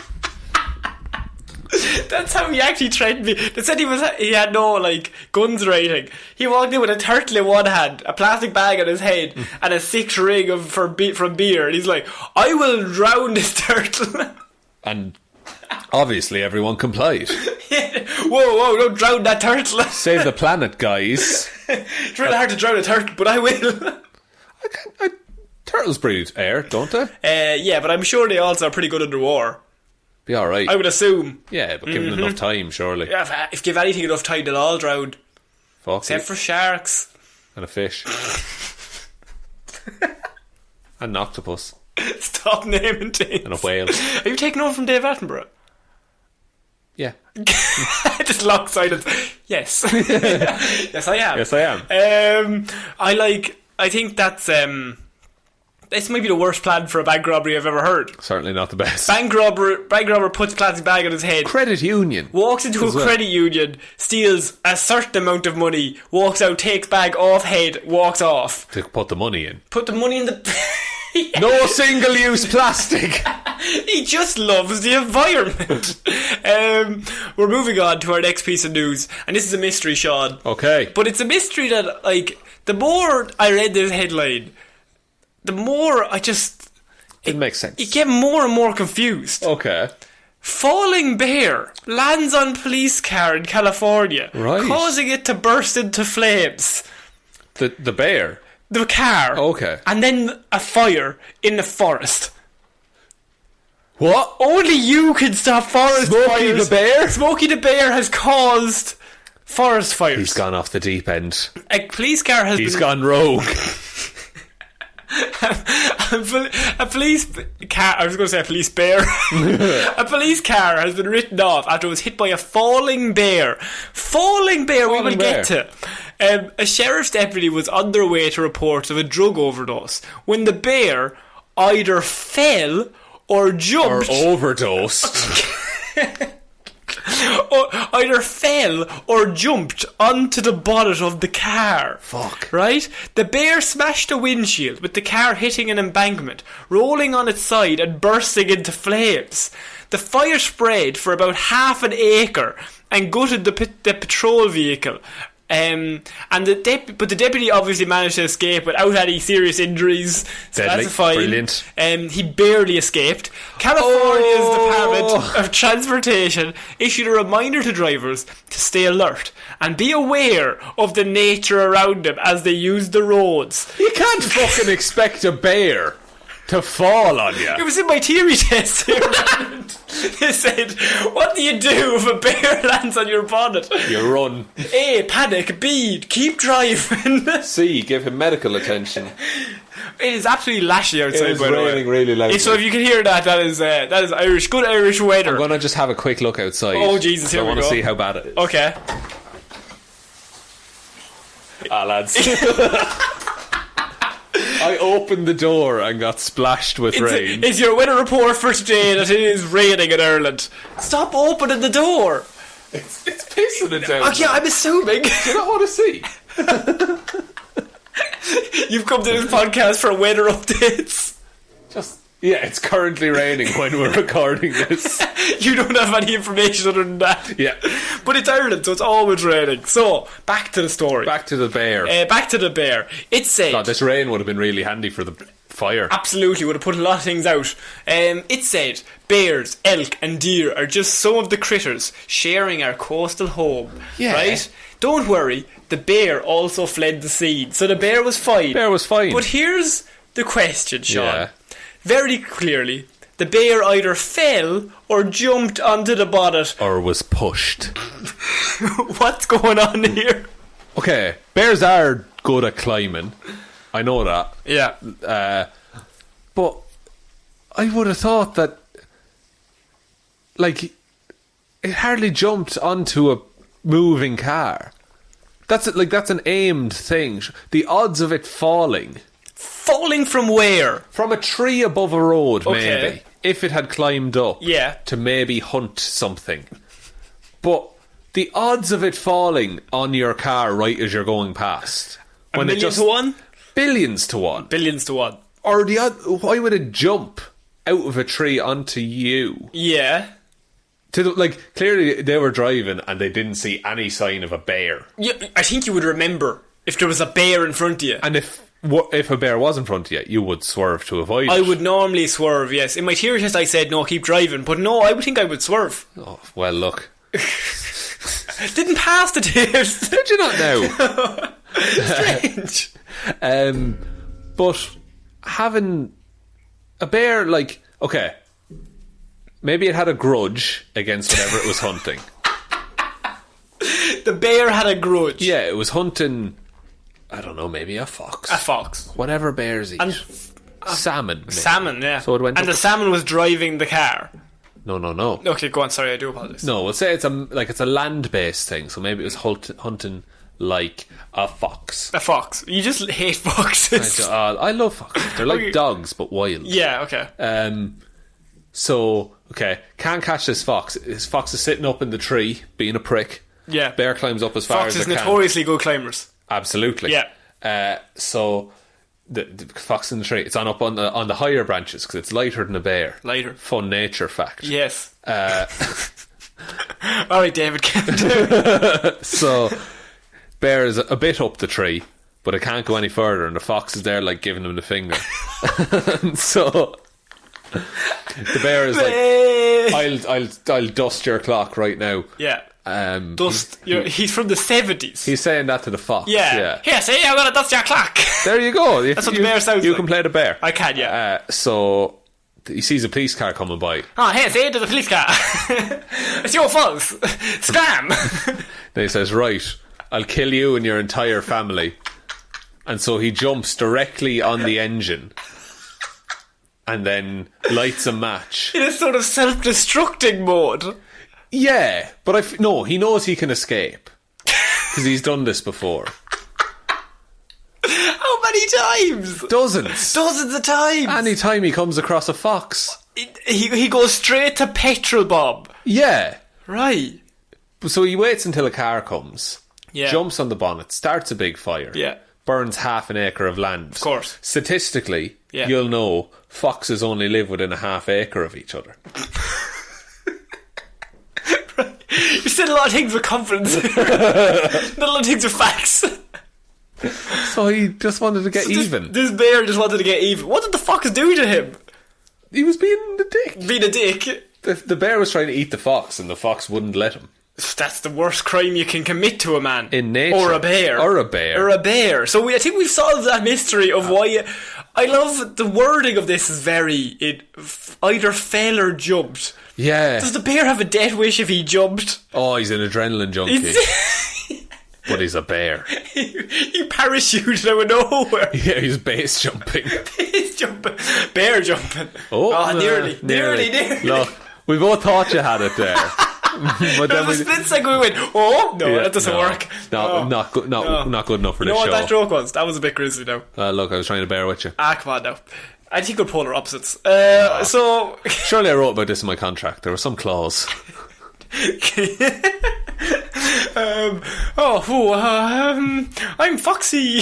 That's how he actually threatened me. They said he had no like guns or anything. He walked in with a turtle in one hand, a plastic bag on his head, and a 6 ring from beer. And he's like, "I will drown this turtle." And obviously everyone complied. Whoa, don't drown that turtle. Save the planet, guys. It's really hard to drown a turtle, but I will. Turtles breathe air, don't they? Yeah, but I'm sure they also are pretty good underwater. Be alright. I would assume. Yeah, but given enough time, surely. Yeah, if give anything enough time, they'll all drown. Fuck Except for sharks. And a fish. And an octopus. Stop naming things. And a whale. Are you taking over from Dave Attenborough? Yeah. Just long silence. Yes. Yes, I am. Yes, I am. I think that's this might be the worst plan for a bank robbery I've ever heard. Certainly not the best. Bank robber puts a plastic bag on his head. Credit union. Walks into a credit union, steals a certain amount of money, walks out, takes bag off head, walks off. To put the money in. Put the money in the... Yeah. No single-use plastic. He just loves the environment. We're moving on to our next piece of news, and this is a mystery, Sean. Okay. But it's a mystery that, like, the more I read this headline, the more I just... It makes sense. You get more and more confused. Okay. Falling bear lands on police car in California, right, causing it to burst into flames. The bear? The car. Okay. And then a fire in the forest. What? Only you can stop forest fires. Smokey the Bear? Smokey the Bear has caused forest fires. He's gone off the deep end. A police car has He's gone rogue. a police car... I was going to say a police bear. A police car has been written off after it was hit by a falling bear. Falling bear, we will get to. A sheriff's deputy was on their way to reports of a drug overdose when the bear either fell or jumped... Or overdosed. Either fell or jumped onto the bonnet of the car. Fuck. Right? The bear smashed a windshield with the car hitting an embankment, rolling on its side and bursting into flames. The fire spread for about half an acre and gutted the patrol vehicle. But the deputy obviously managed to escape without any serious injuries, so Deadly. that's fine. Brilliant. He barely escaped. California's Department of Transportation issued a reminder to drivers to stay alert and be aware of the nature around them as they use the roads. You can't fucking expect a bear to fall on you. It was in my theory test here. They said, what do you do if a bear lands on your bonnet? You run. A, panic. B, keep driving. C, give him medical attention. It is absolutely lashy outside. It is by the way. raining really loudly. So if you can hear that is Irish, good Irish weather. I'm going to just have a quick look outside. Oh Jesus, here we go. I want to see how bad it is. Okay. Lads. I opened the door and got splashed with rain. It's your weather report for today that it is raining in Ireland. Stop opening the door. It's pissing it down. Okay, I'm assuming. You don't want to see. You've come to this podcast for weather updates. Yeah, it's currently raining when we're recording this. You don't have any information other than that. Yeah. But it's Ireland, so it's always raining. So, back to the story. Back to the bear. Back to the bear. It said... God, this rain would have been really handy for the fire. Absolutely, would have put a lot of things out. It said, bears, elk and deer are just some of the critters sharing our coastal home. Yeah. Right? Don't worry, the bear also fled the scene. So the bear was fine. Bear was fine. But here's the question, Sean. Yeah. Very clearly, the bear either fell or jumped onto the bonnet. Or was pushed. What's going on here? Okay, bears are good at climbing. I know that. Yeah. But I would have thought that, like, it hardly jumped onto a moving car. That's an aimed thing. The odds of it falling... Falling from where? From a tree above a road, Okay. maybe. If it had climbed up. Yeah. To maybe hunt something. But the odds of it falling on your car right as you're going past. A million to one? Billions to one. Billions to one. Or why would it jump out of a tree onto you? Yeah. Clearly they were driving and they didn't see any sign of a bear. Yeah, I think you would remember if there was a bear in front of you. And if a bear was in front of you, you would swerve to avoid it. I would normally swerve, yes. In my theory test I said, no, keep driving. But no, I would think I would swerve. Oh, well, look. Didn't pass the test. Did you not know? Strange. But having a bear, like, okay, maybe it had a grudge against whatever it was hunting. The bear had a grudge. Yeah, it was hunting, I don't know, maybe a fox. A fox. Whatever bears eat. And salmon. Maybe. Salmon, yeah. So it went and the salmon was driving the car. No. Okay, go on, sorry, I do apologise. No, we'll say it's a land-based thing, so maybe it was hunting like a fox. A fox. You just hate foxes. I love foxes. They're like dogs, but wild. Yeah, okay. So, okay, can't catch this fox. This fox is sitting up in the tree, being a prick. Yeah. Bear climbs up as far as it can. Foxes notoriously good climbers. Absolutely. Yeah. So the fox in the tree, it's on the higher branches because it's lighter than a bear. Lighter. Fun nature fact. Yes. Alright, David, So bear is a bit up the tree, but it can't go any further, and the fox is there like giving him the finger. So the bear is like, I'll dust your clock right now. Yeah. He's from the 70s. He's saying that to the fox. Yeah. Here, see, I'm gonna dust your clock. There you go. That's what the bear sounds like. You can play the bear. I can, yeah. So he sees a police car coming by. Oh, here, see, there's a police car. It's your fault. Scram. Then he says, right, I'll kill you and your entire family. And so he jumps directly on the engine and then lights a match. In a sort of self-destructing mode. Yeah, but no, he knows he can escape because he's done this before. How many times? Dozens of times. Anytime he comes across a fox, he goes straight to petrol bomb. Yeah, right. So he waits until a car comes, jumps on the bonnet, starts a big fire, burns half an acre of land. Of course. Statistically, you'll know foxes only live within a half acre of each other. You said a lot of things with confidence. Not a lot of things with facts. So he just wanted to get even. This bear just wanted to get even. What did the fox do to him? He was being a dick. Being a dick? The bear was trying to eat the fox and the fox wouldn't let him. That's the worst crime you can commit to a man. In nature. Or a bear. So I think we've solved that mystery of why... I love the wording of this is it either fell or jumped. Yeah. Does the bear have a death wish if he jumped? Oh, he's an adrenaline junkie. But he's a bear. He parachuted out of nowhere. Yeah, he's base jumping. Bear jumping. Oh, nearly. Look, we both thought you had it there. But then a split second we went, that doesn't work. Not good enough for this show. You know what that joke was? That was a bit grisly now. Look, I was trying to bear with you. Come on now. I think we're polar opposites. So surely I wrote about this in my contract. There was some clause. I'm Foxy.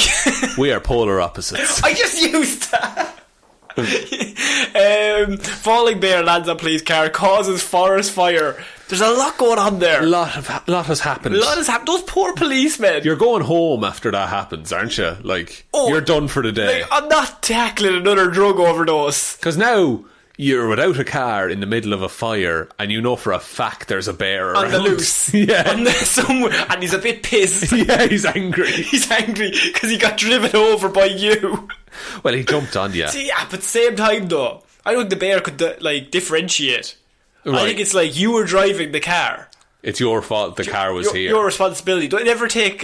We are polar opposites. I just used that. Falling bear lands on police car, causes forest fire. There's a lot going on there. A lot has happened. Those poor policemen. You're going home after that happens, aren't you? You're done for the day. I'm not tackling another drug overdose. Because now you're without a car in the middle of a fire and you know for a fact there's a bear around. On the loose. Yeah. And he's a bit pissed. Yeah, he's angry. He's angry because he got driven over by you. Well, he jumped on you. Yeah, but same time though, I don't think the bear could differentiate. Right. I think it's like you were driving the car. It's your fault the car was here. Your responsibility. Don't never take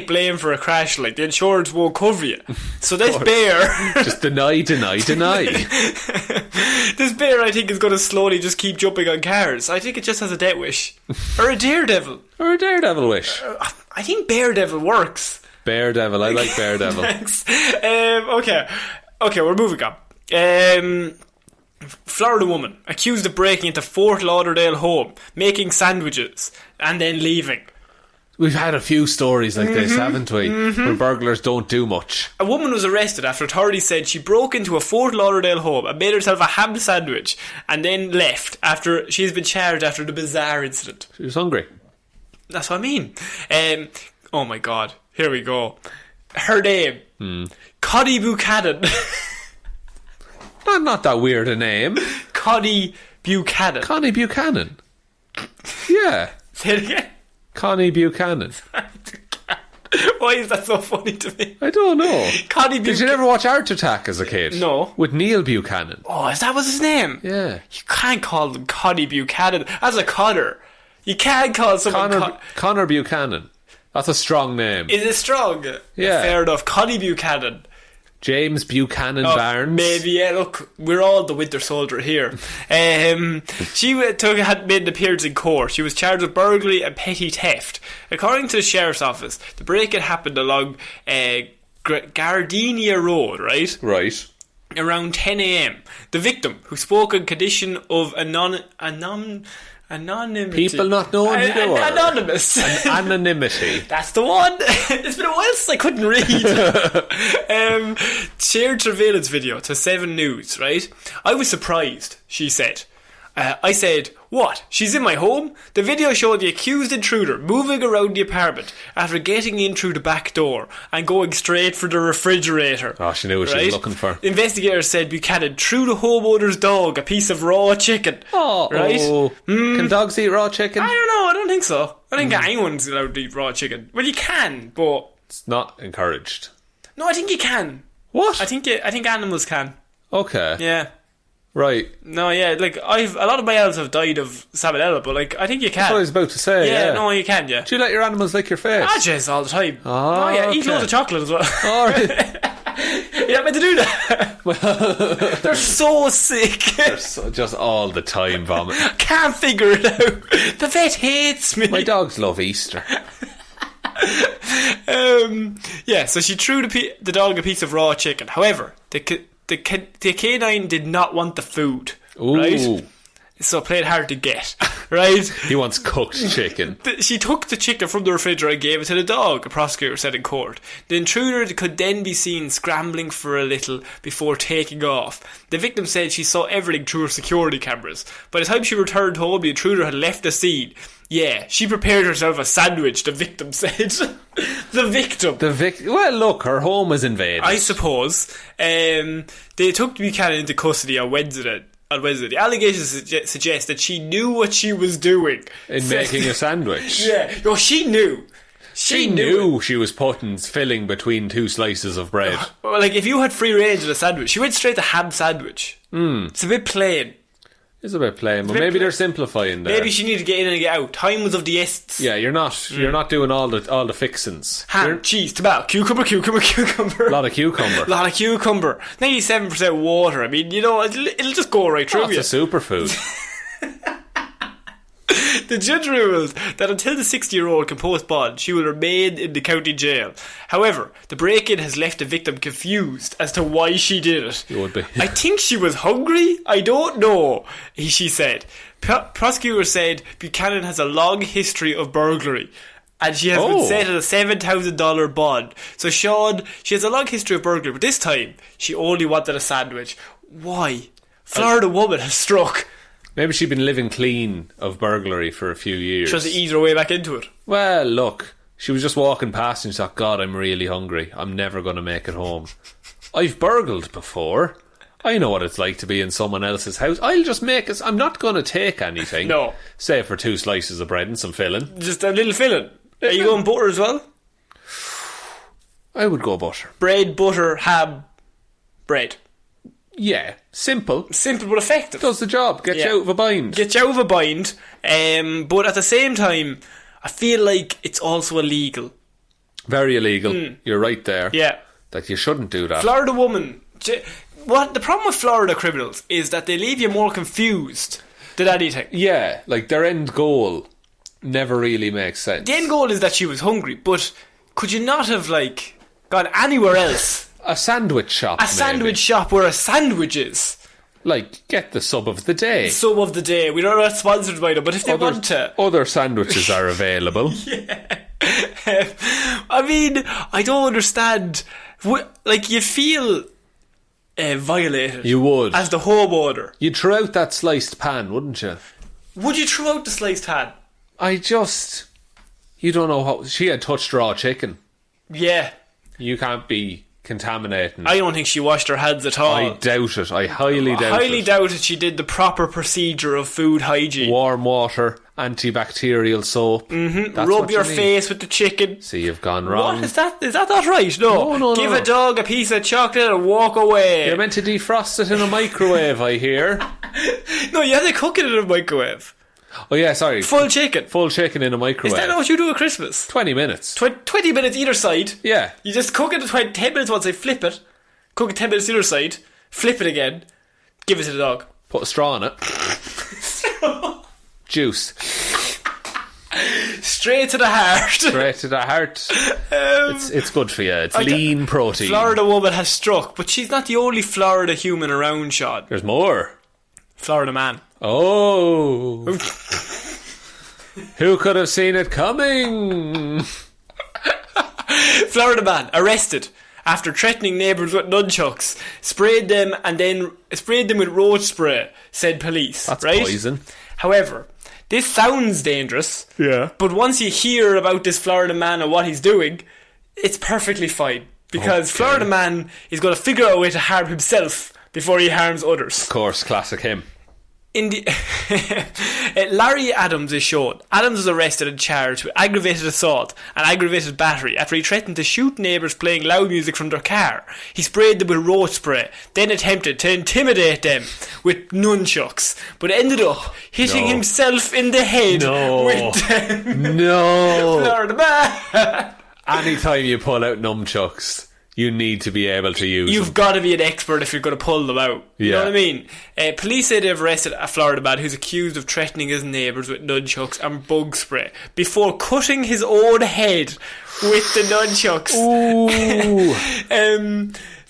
blame for a crash. Like, the insurance won't cover you. So this bear just deny. This bear, I think, is going to slowly just keep jumping on cars. I think it just has a death wish. Or a daredevil. Or a daredevil wish. I think daredevil works. Daredevil, I like daredevil. Thanks. Okay, we're moving on. Florida woman accused of breaking into Fort Lauderdale home, making sandwiches, and then leaving. We've had a few stories like this, haven't we? Where burglars don't do much. A woman was arrested after authorities said she broke into a Fort Lauderdale home and made herself a ham sandwich and then left after she's been charged after the bizarre incident. She was hungry. That's what I mean. Oh my god. Here we go. Her name. Connie Buchanan. Not that weird a name. Connie Buchanan. Connie Buchanan. Yeah. Say it again. Connie Buchanan. Why is that so funny to me? I don't know. Connie Did you never watch Art Attack as a kid? No. With Neil Buchanan. Oh, is that was his name? Yeah. You can't call them Connie Buchanan. As a Connor. You can't call someone Connor Buchanan. That's a strong name. Is it strong? Yeah. Fair enough. Connie Buchanan. James Buchanan Barnes. Maybe, yeah, look, we're all the Winter Soldier here. She had made an appearance in court. She was charged with burglary and petty theft. According to the Sheriff's Office, the break-in happened along Gardenia Road, right? Right. Around 10 a.m. The victim, who spoke on condition of anonymity. People not knowing who they were. Anonymous. Anonymity. That's the one. It's been a while since I couldn't read. Shared surveillance video to 7 News, right? I was surprised, she said. I said, what? She's in my home? The video showed the accused intruder moving around the apartment after getting in through the back door and going straight for the refrigerator. Oh, she knew what she was looking for. Investigators said Buchanan threw the homeowner's dog a piece of raw chicken. Oh, right? Can dogs eat raw chicken? I don't know. I don't think so. I think anyone's allowed to eat raw chicken. Well, you can, but it's not encouraged. No, I think you can. What? I think animals can. Okay. Yeah. Right. No, yeah, like a lot of my animals have died of salmonella, but like I think you can. That's what I was about to say. Yeah, no, you can. Yeah. Do you let your animals lick your face? Jess, all the time. Oh, yeah, okay. eat loads of chocolate as well. All right. You're not meant to do that. They're so sick. Just all the time vomit. Can't figure it out. The vet hates me. My dogs love Easter. Yeah, so she threw the dog a piece of raw chicken. However, the canine did not want the food. Ooh. Right? So it played hard to get. Right? He wants cooked chicken. She took the chicken from the refrigerator and gave it to the dog, a prosecutor said in court. The intruder could then be seen scrambling for a little before taking off. The victim said she saw everything through her security cameras. By the time she returned home, the intruder had left the scene. Yeah, she prepared herself a sandwich, the victim said. The victim. Well, look, her home was invaded. I suppose. They took Buchanan into custody on Wednesday. The allegations suggest that she knew what she was doing in making a sandwich. Yeah, no, she knew. She knew she was putting filling between 2 slices of bread. Well, like if you had free range in a sandwich, she went straight to ham sandwich. It's a bit plain. It's a bit plain, but maybe they're simplifying there. Maybe she needed to get in and get out. Time was of the essence. Yeah, you're not doing all the fixins. Ham, cheese, tomato, cucumber. A lot of cucumber. 97% water. I mean, it'll just go right through you. It's a superfood. The judge ruled that until the 60-year-old can post bond, she will remain in the county jail. However, the break-in has left the victim confused as to why she did it. You would be. I think she was hungry. I don't know, she said. Prosecutor said Buchanan has a long history of burglary. And she has been set at a $7,000 bond. So Sean, she has a long history of burglary, but this time she only wanted a sandwich. Why? Florida woman has struck. Maybe she'd been living clean of burglary for a few years. Trying to ease her way back into it. Well, look, she was just walking past and she thought, God, I'm really hungry. I'm never going to make it home. I've burgled before. I know what it's like to be in someone else's house. I'll just make it. I'm not going to take anything. No. Save for 2 slices of bread and some filling. Just a little filling. Are you going butter as well? I would go butter. Bread, butter, ham, bread. Yeah, simple but effective. Does the job. Get you out of a bind. But at the same time, I feel like it's also illegal. Very illegal. You're right there. Yeah, that you shouldn't do that. Florida woman. What the problem with Florida criminals is that they leave you more confused than anything. Yeah, like their end goal never really makes sense. The end goal is that she was hungry, but could you not have gone anywhere else? A sandwich shop. A sandwich shop where a sandwich is. Like, get the sub of the day. Sub of the day. We're not sponsored by them, but if they want to. Other sandwiches are available. Yeah. I mean, I don't understand. Like, you feel violated. You would. As the homeowner. You'd throw out that sliced pan, wouldn't you? Would you throw out the sliced hand? You don't know how... She had touched raw chicken. Yeah. You can't be contaminating. I don't think she washed her hands at all. I doubt it. I highly doubt it. She did the proper procedure of food hygiene. Warm water, antibacterial soap. Rub your face with the chicken. See, you've gone wrong. What? Is that not right? No. Give a dog a piece of chocolate and walk away. You're meant to defrost it in a microwave, I hear. No, you have to cook it in a microwave. Oh yeah, sorry. Full chicken in a microwave. Is that not what you do at Christmas? 20 minutes. 20 minutes either side. Yeah. You just cook it 10 minutes once they flip it. Cook it 10 minutes either side. Flip it again. Give it to the dog. Put a straw in it. Juice. Straight to the heart. Straight to the heart. It's good for you. It's lean protein. Florida woman has struck, but she's not the only Florida human around, Sean. There's more. Florida man. Oh. Who could have seen it coming? Florida man arrested after threatening neighbours with nunchucks. Sprayed them with roach spray, said police. That's right? poison. However, this sounds dangerous. Yeah. But once you hear about this Florida man and what he's doing, it's perfectly fine. Because Florida man is going to figure out a way to harm himself before he harms others. Of course, classic him. Larry Adams is shown. Adams was arrested and charged with aggravated assault and aggravated battery after he threatened to shoot neighbours playing loud music from their car. He sprayed them with roach spray, then attempted to intimidate them with nunchucks, but ended up hitting himself in the head with them. No. Florida man. Anytime you pull out nunchucks, you need to be able to use You've got to be an expert if you're going to pull them out. You know what I mean? Police say they've arrested a Florida man who's accused of threatening his neighbours with nunchucks and bug spray before cutting his own head with the nunchucks. Ooh.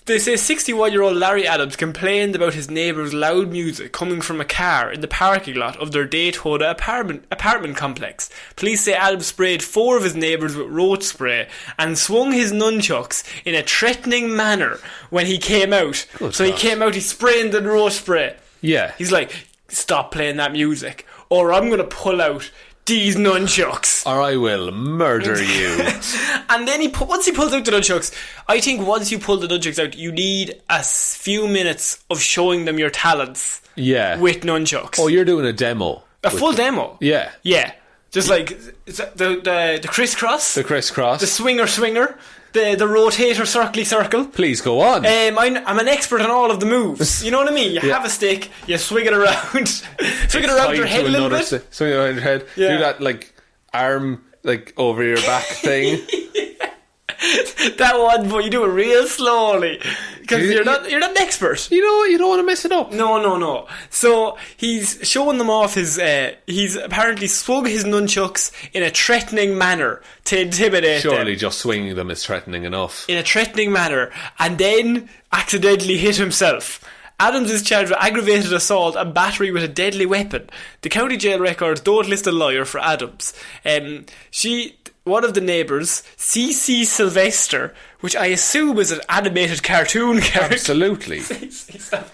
They say 61-year-old Larry Adams complained about his neighbour's loud music coming from a car in the parking lot of their Daytona apartment complex. Police say Adams sprayed 4 of his neighbours with roach spray and swung his nunchucks in a threatening manner when he came out. He came out, he's spraying the roach spray. Yeah. He's like, stop playing that music or I'm going to pull out these nunchucks or I will murder you. And then once he pulls out the nunchucks, I think once you pull the nunchucks out, you need a few minutes of showing them your talents with nunchucks. Oh, you're doing a demo. A full demo? Yeah. Just like the crisscross, the swinger, the rotator circle. Please go on. I'm an expert on all of the moves. You know what I mean? You have a stick, you swing it around, swing it around your head a little bit. Swing it around your head. Yeah. Do that like arm over your back thing. That one, but you do it real slowly because you're not an expert. You don't want to mess it up. No. So he's showing them off his. He's apparently swung his nunchucks in a threatening manner to intimidate them. Surely just swinging them is threatening enough. In a threatening manner, and then accidentally hit himself. Adams is charged with aggravated assault and battery with a deadly weapon. The county jail records don't list a lawyer for Adams. One of the neighbours, C.C. Sylvester, which I assume is an animated cartoon character. Absolutely.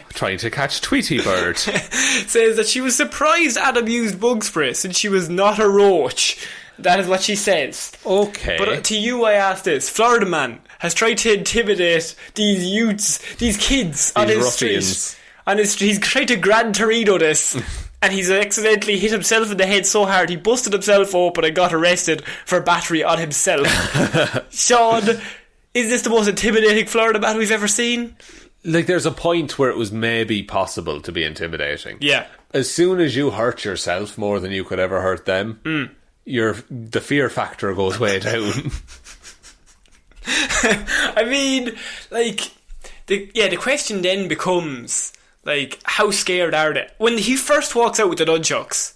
Trying to catch Tweety Bird. Says that she was surprised Adam used bug spray since she was not a roach. That is what she says. Okay. But to you I ask this. Florida man has tried to intimidate these youths, these kids on his street. He's tried to Gran Torino this. And he's accidentally hit himself in the head so hard he busted himself open and got arrested for battery on himself. Sean, is this the most intimidating Florida man we've ever seen? Like, there's a point where it was maybe possible to be intimidating. Yeah. As soon as you hurt yourself more than you could ever hurt them, the fear factor goes way down. I mean, like, the question then becomes, like, how scared are they? When he first walks out with the nunchucks,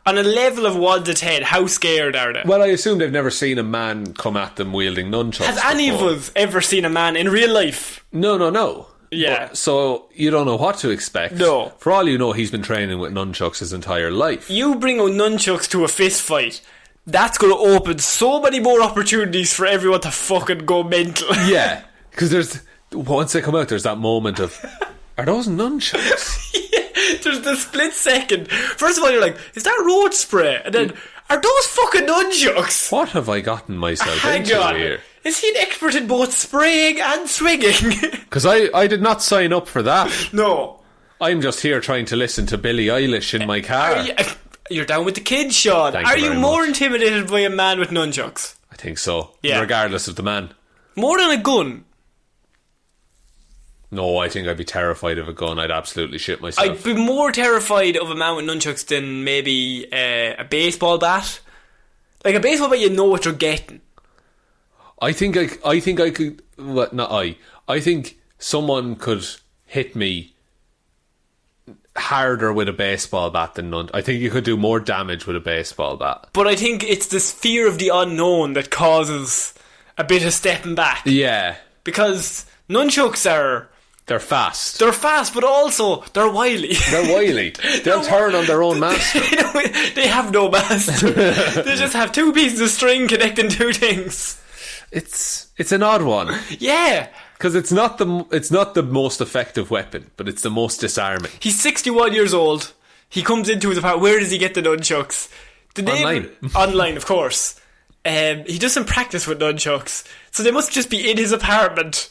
on a level of 1 to 10, how scared are they? Well, I assume they've never seen a man come at them wielding nunchucks. Has any of us ever seen a man in real life? No. Yeah. So you don't know what to expect. No. For all you know, he's been training with nunchucks his entire life. You bring out nunchucks to a fist fight, that's going to open so many more opportunities for everyone to fucking go mental. Yeah, because once they come out, there's that moment of, are those nunchucks? Yeah, there's the split second. First of all, you're like, is that road spray? And then, are those fucking nunchucks? What have I gotten myself Hang into on. here? Is he an expert in both spraying and swinging? Because I did not sign up for that. No. I'm just here trying to listen to Billie Eilish in my car. You're down with the kids, Sean. Thank Are you you very more much. intimidated by a man with nunchucks? I think so. Yeah. Regardless of the man. More than a gun? No, I think I'd be terrified of a gun. I'd absolutely shit myself. I'd be more terrified of a man with nunchucks than maybe a baseball bat. Like a baseball bat, you know what you're getting. I think I could. What? Not I. I think someone could hit me harder with a baseball bat than none. I think you could do more damage with a baseball bat. But I think it's this fear of the unknown that causes a bit of stepping back. Yeah, Because nunchucks are... they're fast. They're fast, but also they're wily. They're wily. They'll turn on their own master. They have no master. They just have two pieces of string connecting two things. It's an odd one. Yeah. Because it's not the most effective weapon, but it's the most disarming. He's 61 years old. He comes into his apartment. Where does he get the nunchucks? Online. Online, of course. He doesn't practice with nunchucks, so they must just be in his apartment.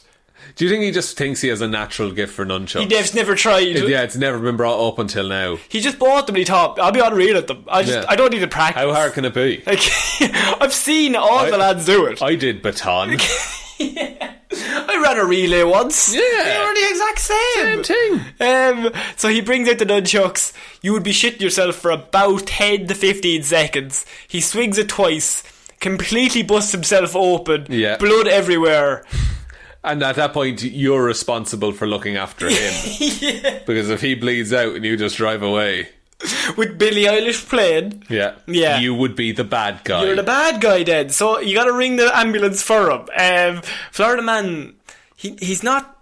Do you think he just thinks he has a natural gift for nunchucks? He's never tried. Yeah, it's never been brought up until now. He just bought them and he thought, I'll be unreal at them. I don't need to practice. How hard can it be? Like, I've seen all the lads do it. I did baton. Yeah. I ran a relay once. Yeah. They were the exact same. Same thing. So he brings out the nunchucks. You would be shitting yourself for about 10 to 15 seconds. He swings it twice, completely busts himself open, Yeah. blood everywhere. And at that point, you're responsible for looking after him. Yeah. Because if he bleeds out and you just drive away... With Billie Eilish playing. Yeah. You would be the bad guy. You're the bad guy then. So you gotta ring the ambulance for him. Florida man, he's got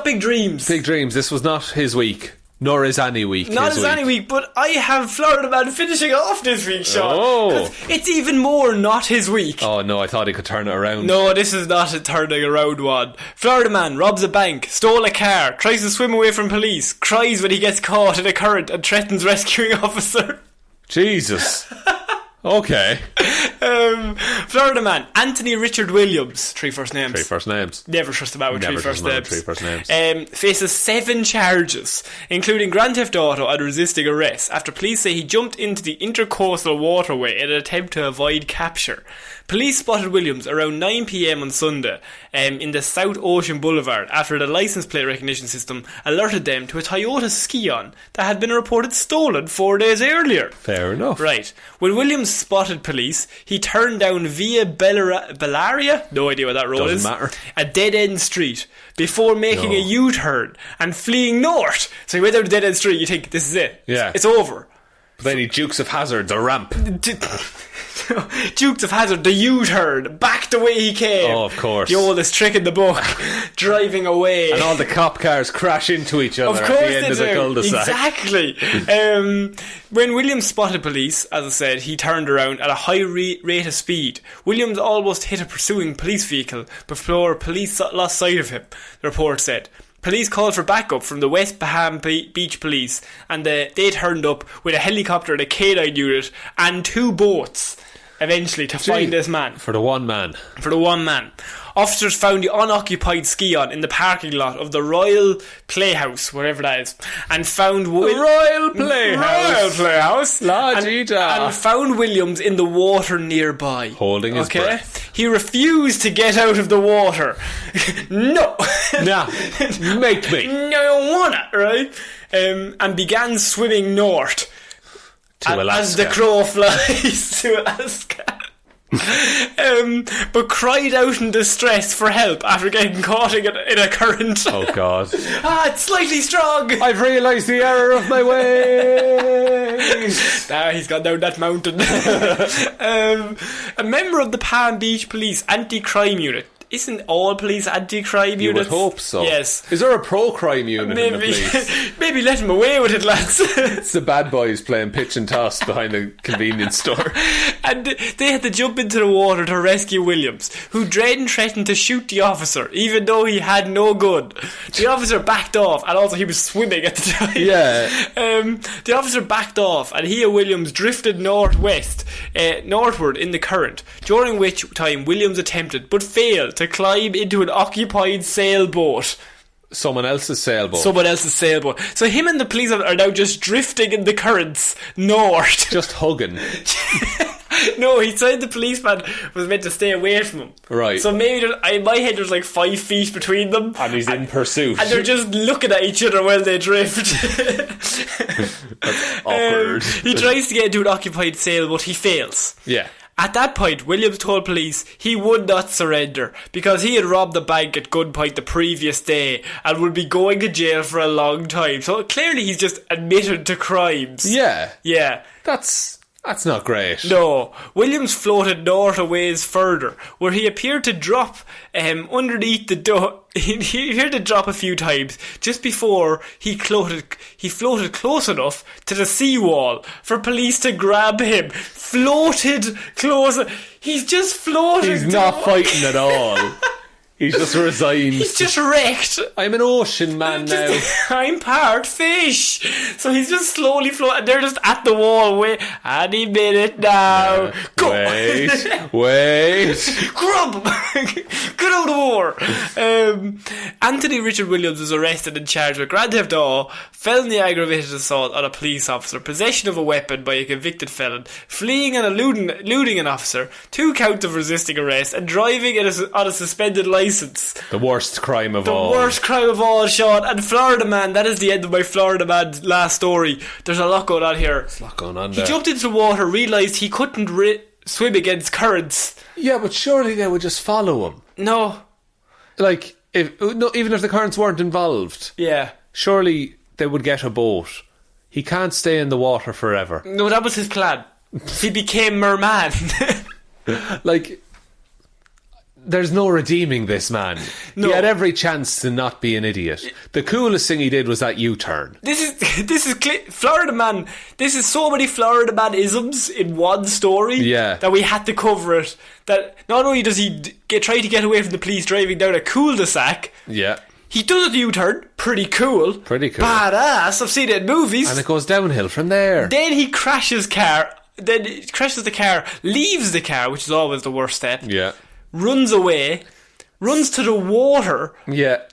big dreams. Big dreams. This was not his week. Nor is any week. Not as any week, but I have Florida man finishing off this week, Sean. Oh. 'Cause it's even more not his week. Oh no, I thought he could turn it around. No, this is not a turning around one. Florida man robs a bank, stole a car, tries to swim away from police, cries when he gets caught in a current and threatens rescuing officer. Jesus. Okay. Florida man Anthony Richard Williams, three first names. Never trust him out with three first names. Faces 7 charges, including grand theft auto and resisting arrest, after police say he jumped into the intercoastal waterway in an attempt to avoid capture. Police spotted Williams around 9 p.m. on Sunday in the South Ocean Boulevard after the license plate recognition system alerted them to a Toyota Scion that had been reported stolen 4 days earlier. Fair enough. Right. When Williams spotted police, he turned down via Bellaria, no idea what that road is, Doesn't matter. a dead-end street, before making a U-turn and fleeing north. So he went down a dead-end street, you think, this is it. Yeah. It's over. But then he Dukes of Hazzard, a ramp. Dukes of Hazzard, the U-turn, back the way he came. Oh, of course. The oldest trick in the book. Driving away. And all the cop cars crash into each other Of at course the end they of the do. cul-de-sac. Exactly. When Williams spotted police, as I said, he turned around at a high rate of speed. Williams almost hit a pursuing police vehicle before police lost sight of him, the report said. Police called for backup from the West Baham Beach Police, and they turned up with a helicopter and a K9 unit and 2 boats eventually to find this man. For the one man. Officers found the unoccupied Scion in the parking lot of the Royal Playhouse, wherever that is, and found Royal Playhouse. La-dee-da. and found Williams in the water nearby, holding his breath. He refused to get out of the water. No. Nah, make me. No, I don't wanna, right? And began swimming north To Alaska. as the crow flies to Alaska. But cried out in distress for help after getting caught in a current. Oh God. It's slightly strong. I've realised the error of my ways. He's gone down that mountain. A member of the Palm Beach Police anti-crime unit isn't all police anti-crime You units? would hope so. Yes. Is there a pro-crime unit in the police? Maybe let him away with it, lads. It's the bad boys playing pitch and toss behind the convenience store. And they had to jump into the water to rescue Williams, who then threatened to shoot the officer, even though he had no gun. The officer backed off, and also he was swimming at the time. Yeah. The officer backed off, and he and Williams drifted northward in the current, during which time Williams attempted, but failed, to climb into an occupied sailboat. Someone else's sailboat. So him and the police are now just drifting in the currents north. Just hugging. No, he said the policeman was meant to stay away from him. Right. So maybe in my head there's like 5 feet between them. And he's in pursuit. And they're just looking at each other while they drift. That's awkward. He tries to get into an occupied sailboat. He fails. Yeah. At that point, Williams told police he would not surrender because he had robbed the bank at gunpoint the previous day and would be going to jail for a long time. So clearly he's just admitted to crimes. Yeah. Yeah. That's not great. No. Williams floated north a ways further, where he appeared to drop underneath the door. He appeared to drop a few times just before he floated close enough to the seawall for police to grab him. Floated closer. He's just floated. He's not fighting at all. He's just resigned. He's just wrecked. I'm an ocean man now. I'm part fish. So he's just slowly floating. They're just at the wall. Wait, any minute now. Go. Wait. Grub him. Get out of the war. Anthony Richard Williams was arrested and charged with grand theft auto, felony aggravated assault on a police officer, possession of a weapon by a convicted felon, fleeing and eluding an officer, 2 counts of resisting arrest, and driving on a suspended license. The worst crime of all. The worst crime of all, Sean. And Florida Man, that is the end of my Florida Man last story. There's a lot going on here. There's a lot going on there. He jumped into the water, realised he couldn't swim against currents. Yeah, but surely they would just follow him. No. Like, even if the currents weren't involved. Yeah. Surely they would get a boat. He can't stay in the water forever. No, that was his plan. He became merman. Like, there's no redeeming this man. No. He had every chance to not be an idiot. The coolest thing he did was that U-turn. This is Florida Man. This is so many Florida Man isms in one story. Yeah. That we had to cover it. That not only does he try to get away from the police driving down a cul-de-sac. Yeah. He does a U-turn. Pretty cool. Badass. I've seen it in movies. And it goes downhill from there. Then he crashes the car. Leaves the car, which is always the worst step. Yeah. Runs away, runs to the water,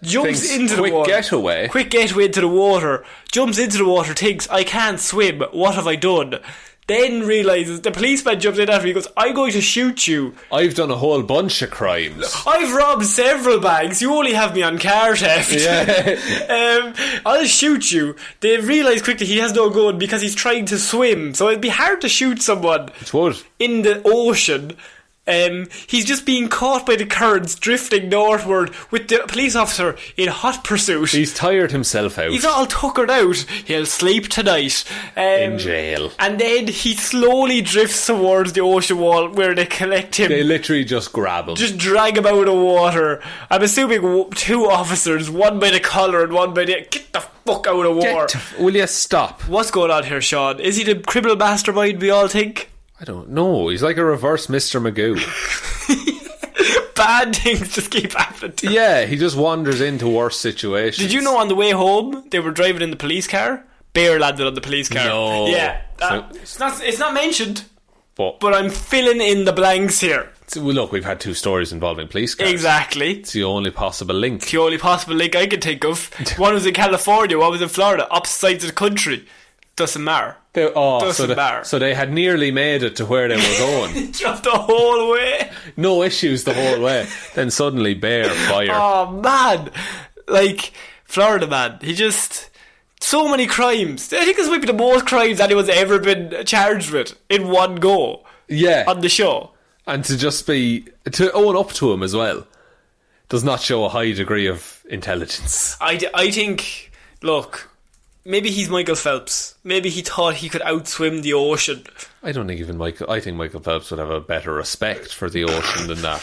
jumps into the water. Quick getaway into the water, jumps into the water, thinks, I can't swim, what have I done? Then realises, the policeman jumps in after him, he goes, I'm going to shoot you. I've done a whole bunch of crimes. I've robbed several banks, you only have me on car theft. Yeah. I'll shoot you. They realise quickly he has no gun because he's trying to swim, so it'd be hard to shoot someone It would. in the ocean. He's just being caught by the currents drifting northward with the police officer in hot pursuit. He's tired himself out. He's all tuckered out. He'll sleep tonight. In jail. And then he slowly drifts towards the ocean wall where they collect him. They literally just grab him. Just drag him out of the water. I'm assuming 2 officers, one by the collar and one by the... Get the fuck out of the water. Will you stop? What's going on here, Sean? Is he the criminal mastermind we all think? I don't know. He's like a reverse Mr. Magoo. Bad things just keep happening to him. Yeah, he just wanders into worse situations. Did you know on the way home they were driving in the police car? Bear landed on the police car. No. Yeah. It's not mentioned, but I'm filling in the blanks here. Well, look, we've had 2 stories involving police cars. Exactly. It's the only possible link. It's the only possible link I can think of. One was in California, one was in Florida, opposite sides of the country. Doesn't matter. So they had nearly made it to where they were going. Dropped the whole way. No issues the whole way. Then suddenly Bear, fire. Oh man. Like, Florida Man, he just... So many crimes. I think this might be the most crimes anyone's ever been charged with in one go. Yeah. On the show. And to own up to him as well does not show a high degree of intelligence. I think, look, maybe he's Michael Phelps. Maybe he thought he could outswim the ocean. I don't think even I think Michael Phelps would have a better respect for the ocean than that.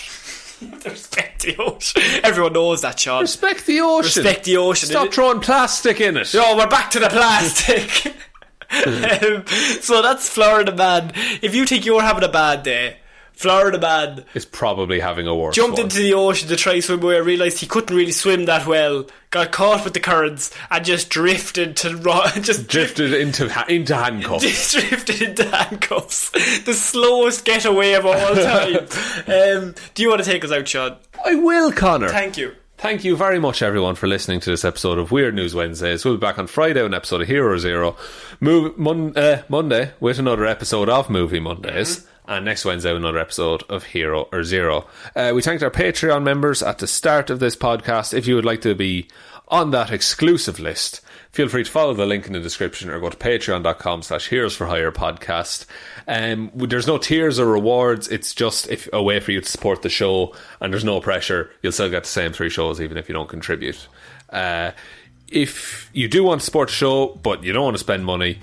Respect the ocean. Everyone knows that, Sean. Respect the ocean. Respect the ocean. Stop throwing plastic in it. Oh, we're back to the plastic. So that's Florida Man. If you think you're having a bad day, Florida Man is probably having a worse jumped one. into the ocean to try swim away, realised he couldn't really swim that well, got caught with the currents, and just drifted to drifted into handcuffs. Just drifted into handcuffs. The slowest getaway of all time. Do you want to take us out, Sean? I will, Connor. Thank you. Thank you very much, everyone, for listening to this episode of Weird News Wednesdays. We'll be back on Friday with an episode of Hero Zero. Monday with another episode of Movie Mondays. And next Wednesday with another episode of Hero or Zero. We thanked our Patreon members at the start of this podcast. If you would like to be on that exclusive list, feel free to follow the link in the description or go to patreon.com/heroesforhire podcast. There's no tiers or rewards. It's just a way for you to support the show, and there's no pressure. You'll still get the same 3 shows even if you don't contribute. If you do want to support the show but you don't want to spend money,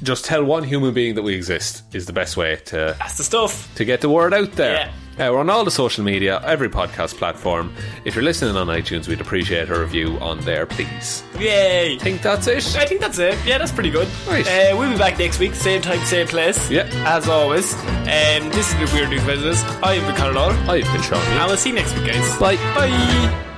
just tell one human being that we exist is the best way to That's the stuff. to get the word out there. Yeah. We're on all the social media, every podcast platform. If you're listening on iTunes, we'd appreciate a review on there, please. Yay. Think that's it? I think that's it. Yeah, that's pretty good. Right. We'll be back next week, same time, same place. Yeah. As always. This is the Weird News Business. I've been Conor, I've been Sean. and we'll see you next week, guys. Bye. Bye.